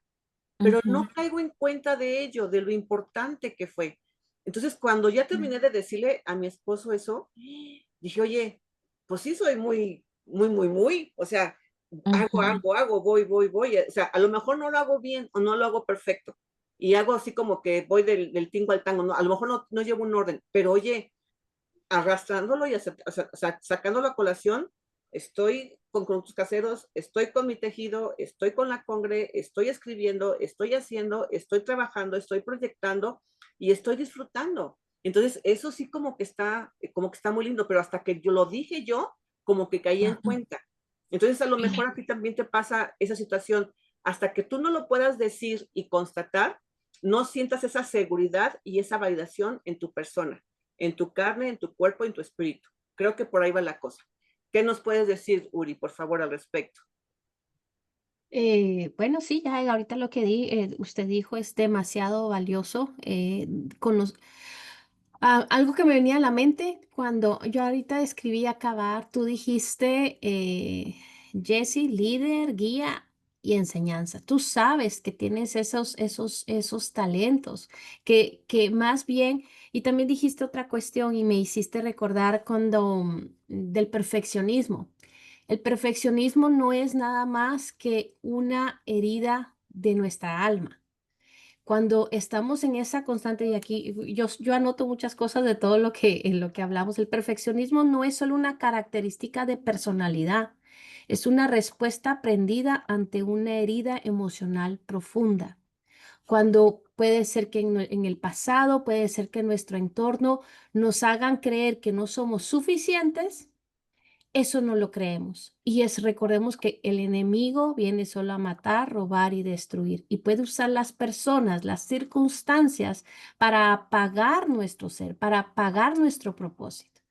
pero no caigo en cuenta de ello, de lo importante que fue. Entonces, cuando ya terminé de decirle a mi esposo eso, dije, oye, pues sí soy muy, muy, muy, muy, o sea, hago, voy. O sea, a lo mejor no lo hago bien o no lo hago perfecto. y hago así como que voy del tingo al tango, ¿no? A lo mejor no llevo un orden, pero oye, arrastrándolo y sacándolo a colación, estoy con productos caseros, estoy con mi tejido, estoy con la congre, estoy escribiendo, estoy haciendo, estoy trabajando, estoy proyectando y estoy disfrutando. Entonces, eso sí como que está muy lindo, pero hasta que yo lo dije yo, como que caí en cuenta. Entonces, a lo mejor a ti también te pasa esa situación. Hasta que tú no lo puedas decir y constatar, no sientas esa seguridad y esa validación en tu persona, en tu carne, en tu cuerpo, en tu espíritu. Creo que por ahí va la cosa. ¿Qué nos puedes decir, Uri, por favor, al respecto? Bueno, sí, ya ahorita lo que usted dijo es demasiado valioso. Con los, algo que me venía a la mente cuando yo ahorita escribí acabar, tú dijiste, Jesse, líder, guía y enseñanza. Tú sabes que tienes esos talentos, que más bien, y también dijiste otra cuestión y me hiciste recordar cuando del perfeccionismo. El perfeccionismo no es nada más que una herida de nuestra alma. Cuando estamos en esa constante, y aquí yo anoto muchas cosas de todo en lo que hablamos, el perfeccionismo no es solo una característica de personalidad, es una respuesta aprendida ante una herida emocional profunda. Cuando puede ser que en el pasado, puede ser que en nuestro entorno nos hagan creer que no somos suficientes, eso no lo creemos. Recordemos que el enemigo viene solo a matar, robar y destruir. Y puede usar las personas, las circunstancias para apagar nuestro ser, para apagar nuestro propósito.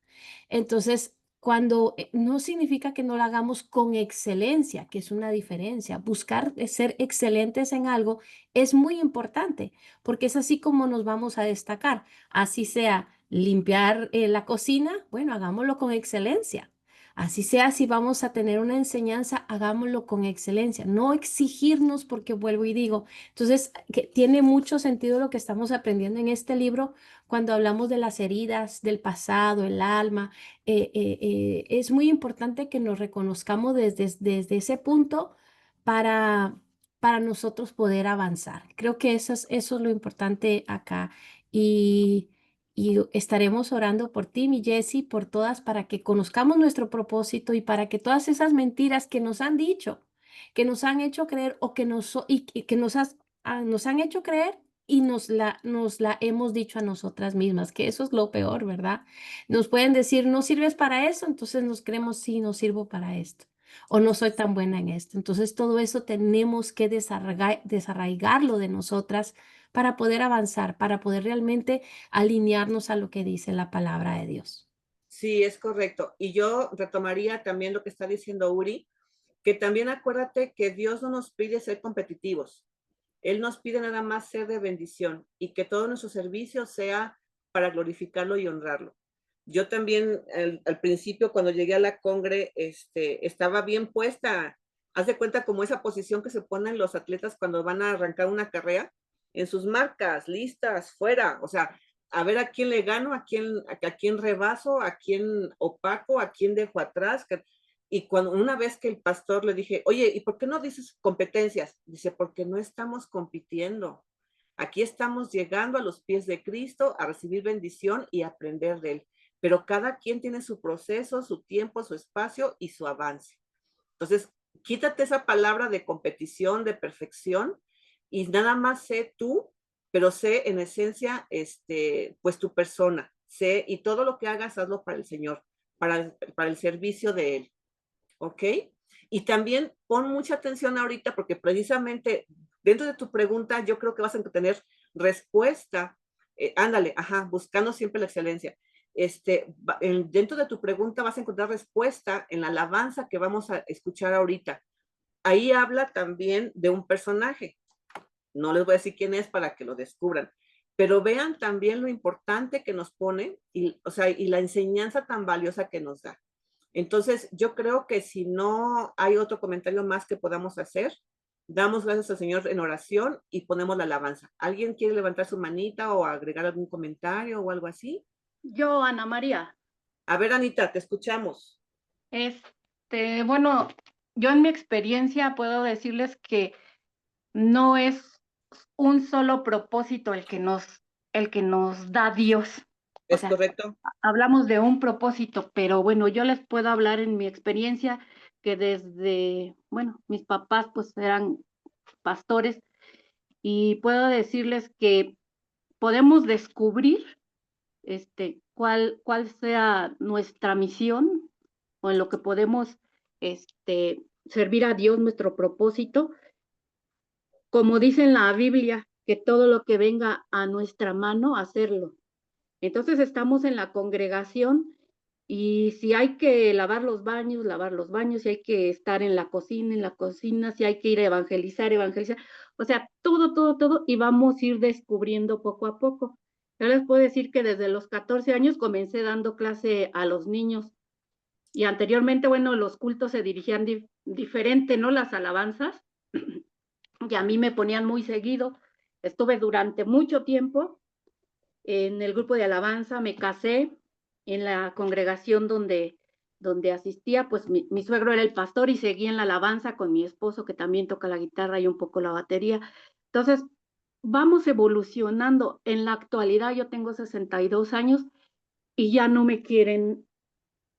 Entonces, cuando no significa que no lo hagamos con excelencia, que es una diferencia. Buscar ser excelentes en algo es muy importante, porque es así como nos vamos a destacar. Así sea limpiar la cocina, bueno, hagámoslo con excelencia. Así sea, si vamos a tener una enseñanza, hagámoslo con excelencia, no exigirnos porque vuelvo y digo. Entonces, que tiene mucho sentido lo que estamos aprendiendo en este libro cuando hablamos de las heridas del pasado, el alma. Es muy importante que nos reconozcamos desde ese punto para, para nosotros poder avanzar. Creo que eso es lo importante acá. Y y estaremos orando por ti, mi Jessie, por todas, para que conozcamos nuestro propósito y para que todas esas mentiras que nos han dicho, que nos han hecho creer o que nos han hecho creer y nos la hemos dicho a nosotras mismas, que eso es lo peor, ¿verdad? Nos pueden decir, no sirves para eso, entonces nos creemos, sí, no sirvo para esto. O no soy tan buena en esto. Entonces todo eso tenemos que desarraigarlo de nosotras para poder avanzar, para poder realmente alinearnos a lo que dice la palabra de Dios. Sí, es correcto. Y yo retomaría también lo que está diciendo Uri, que también acuérdate que Dios no nos pide ser competitivos. Él nos pide nada más ser de bendición y que todo nuestro servicio sea para glorificarlo y honrarlo. Yo también al principio cuando llegué a la congre estaba bien puesta. Haz de cuenta como esa posición que se ponen los atletas cuando van a arrancar una carrera, en sus marcas, listas, fuera. O sea, a ver a quién le gano, a quién rebaso, a quién opaco, a quién dejo atrás. Y cuando una vez que el pastor le dije, oye, ¿y por qué no dices competencias? Dice, porque no estamos compitiendo. Aquí estamos llegando a los pies de Cristo a recibir bendición y aprender de Él. Pero cada quien tiene su proceso, su tiempo, su espacio y su avance. Entonces, quítate esa palabra de competición, de perfección y nada más sé tú, pero sé en esencia, pues tu persona. Sé y todo lo que hagas, hazlo para el Señor, para el servicio de Él. ¿Ok? Y también pon mucha atención ahorita porque precisamente dentro de tu pregunta yo creo que vas a tener respuesta. Ándale, ajá, buscando siempre la excelencia. Dentro de tu pregunta vas a encontrar respuesta en la alabanza que vamos a escuchar ahorita. Ahí habla también de un personaje. No les voy a decir quién es para que lo descubran, pero vean también lo importante que nos pone y la enseñanza tan valiosa que nos da. Entonces, yo creo que si no hay otro comentario más que podamos hacer, damos gracias al Señor en oración y ponemos la alabanza. ¿Alguien quiere levantar su manita o agregar algún comentario o algo así? Yo, Ana María. A ver, Anita, te escuchamos. Bueno, yo en mi experiencia puedo decirles que no es un solo propósito el que nos da Dios. O ¿Es sea, correcto? hablamos de un propósito, pero bueno, yo les puedo hablar en mi experiencia que desde, bueno, mis papás pues eran pastores y puedo decirles que podemos descubrir cuál sea nuestra misión o en lo que podemos servir a Dios, nuestro propósito, como dice en la Biblia, que todo lo que venga a nuestra mano, hacerlo. Entonces estamos en la congregación y si hay que lavar los baños, si hay que estar en la cocina, si hay que ir a evangelizar. O sea, todo, y vamos a ir descubriendo poco a poco. Yo les puedo decir que desde los 14 años comencé dando clase a los niños y anteriormente, bueno, los cultos se dirigían diferente, ¿no? Las alabanzas, y a mí me ponían muy seguido. Estuve durante mucho tiempo en el grupo de alabanza, me casé en la congregación donde asistía, pues mi suegro era el pastor y seguí en la alabanza con mi esposo que también toca la guitarra y un poco la batería. Entonces, vamos evolucionando. En la actualidad yo tengo 62 años y ya no me quieren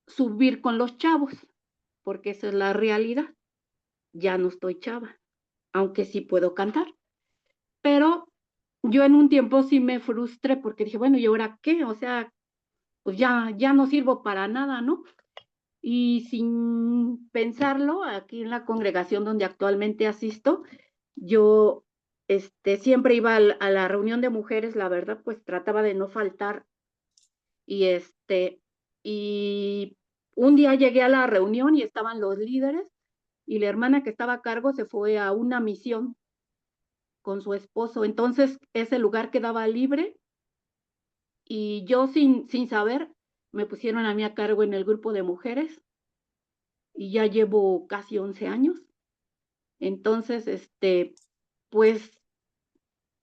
subir con los chavos, porque esa es la realidad. Ya no estoy chava, aunque sí puedo cantar. Pero yo en un tiempo sí me frustré porque dije, bueno, ¿y ahora qué? O sea, pues ya no sirvo para nada, ¿no? Y sin pensarlo, aquí en la congregación donde actualmente asisto, yo siempre iba a la reunión de mujeres, la verdad, pues trataba de no faltar. Y y un día llegué a la reunión y estaban los líderes y la hermana que estaba a cargo se fue a una misión con su esposo. Entonces ese lugar quedaba libre y yo sin saber me pusieron a mí a cargo en el grupo de mujeres y ya llevo casi 11 años. Entonces, pues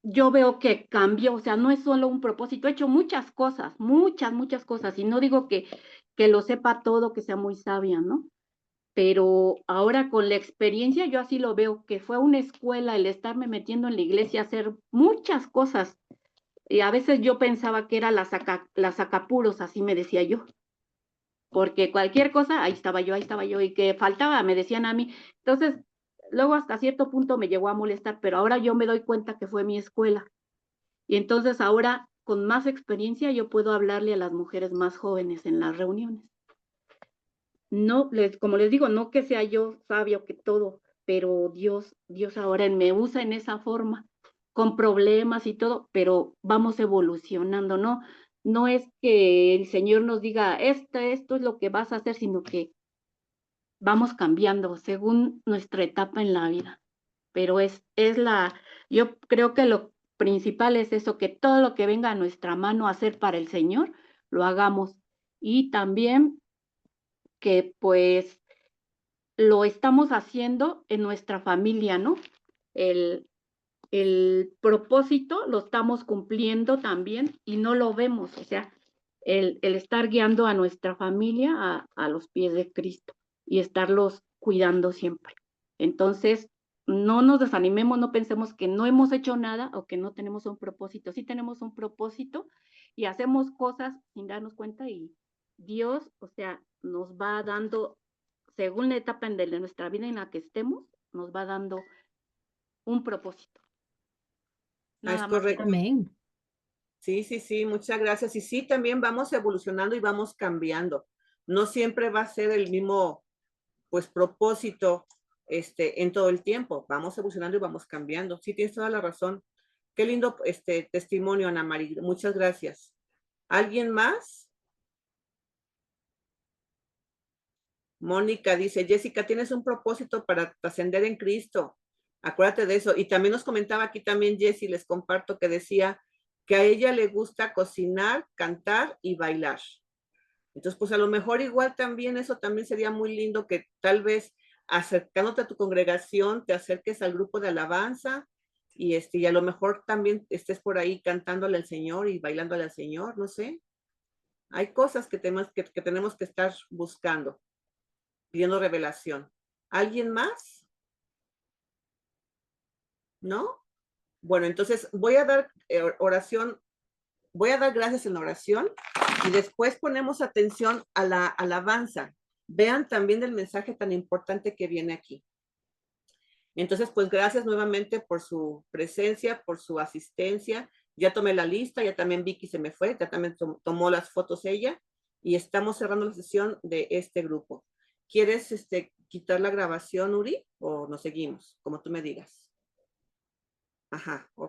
yo veo que cambió, o sea, no es solo un propósito, he hecho muchas cosas, muchas cosas, y no digo que lo sepa todo, que sea muy sabia, ¿no? Pero ahora con la experiencia yo así lo veo, que fue una escuela el estarme metiendo en la iglesia, hacer muchas cosas, y a veces yo pensaba que era la sacapuros, así me decía yo, porque cualquier cosa, ahí estaba yo, y que faltaba, me decían a mí. Entonces, luego hasta cierto punto me llegó a molestar, pero ahora yo me doy cuenta que fue mi escuela. Y entonces ahora, con más experiencia, yo puedo hablarle a las mujeres más jóvenes en las reuniones. No, como les digo, no que sea yo sabio que todo, pero Dios ahora me usa en esa forma, con problemas y todo, pero vamos evolucionando, ¿no? No es que el Señor nos diga, esto es lo que vas a hacer, sino que vamos cambiando según nuestra etapa en la vida. Pero yo creo que lo principal es eso, que todo lo que venga a nuestra mano a hacer para el Señor, lo hagamos. Y también que pues lo estamos haciendo en nuestra familia, ¿no? El propósito lo estamos cumpliendo también y no lo vemos, o sea, el estar guiando a nuestra familia a los pies de Cristo y estarlos cuidando siempre. Entonces, no nos desanimemos, no pensemos que no hemos hecho nada o que no tenemos un propósito. Sí tenemos un propósito y hacemos cosas sin darnos cuenta y Dios, o sea, nos va dando, según la etapa de nuestra vida en la que estemos, nos va dando un propósito. Ah, es Nada más. correcto. Amén. Sí, muchas gracias. Y sí, también vamos evolucionando y vamos cambiando. No siempre va a ser el mismo, pues, propósito, en todo el tiempo. Vamos evolucionando y vamos cambiando. Sí, tienes toda la razón. Qué lindo, testimonio, Ana María. Muchas gracias. ¿Alguien más? Mónica dice, Jessica, tienes un propósito para trascender en Cristo. Acuérdate de eso. Y también nos comentaba aquí también Jessie, les comparto que decía que a ella le gusta cocinar, cantar y bailar. Entonces, pues a lo mejor igual también eso también sería muy lindo que tal vez acercándote a tu congregación, te acerques al grupo de alabanza y a lo mejor también estés por ahí cantándole al Señor y bailándole al Señor, no sé. Hay cosas que tenemos que estar buscando, pidiendo revelación. ¿Alguien más? ¿No? Bueno, entonces voy a dar oración, voy a dar gracias en la oración y después ponemos atención a la alabanza. Vean también el mensaje tan importante que viene aquí. Entonces, pues gracias nuevamente por su presencia, por su asistencia. Ya tomé la lista, ya también Vicky se me fue, ya también tomó las fotos ella y estamos cerrando la sesión de este grupo. ¿Quieres quitar la grabación, Uri, o nos seguimos? Como tú me digas. Ajá, ok.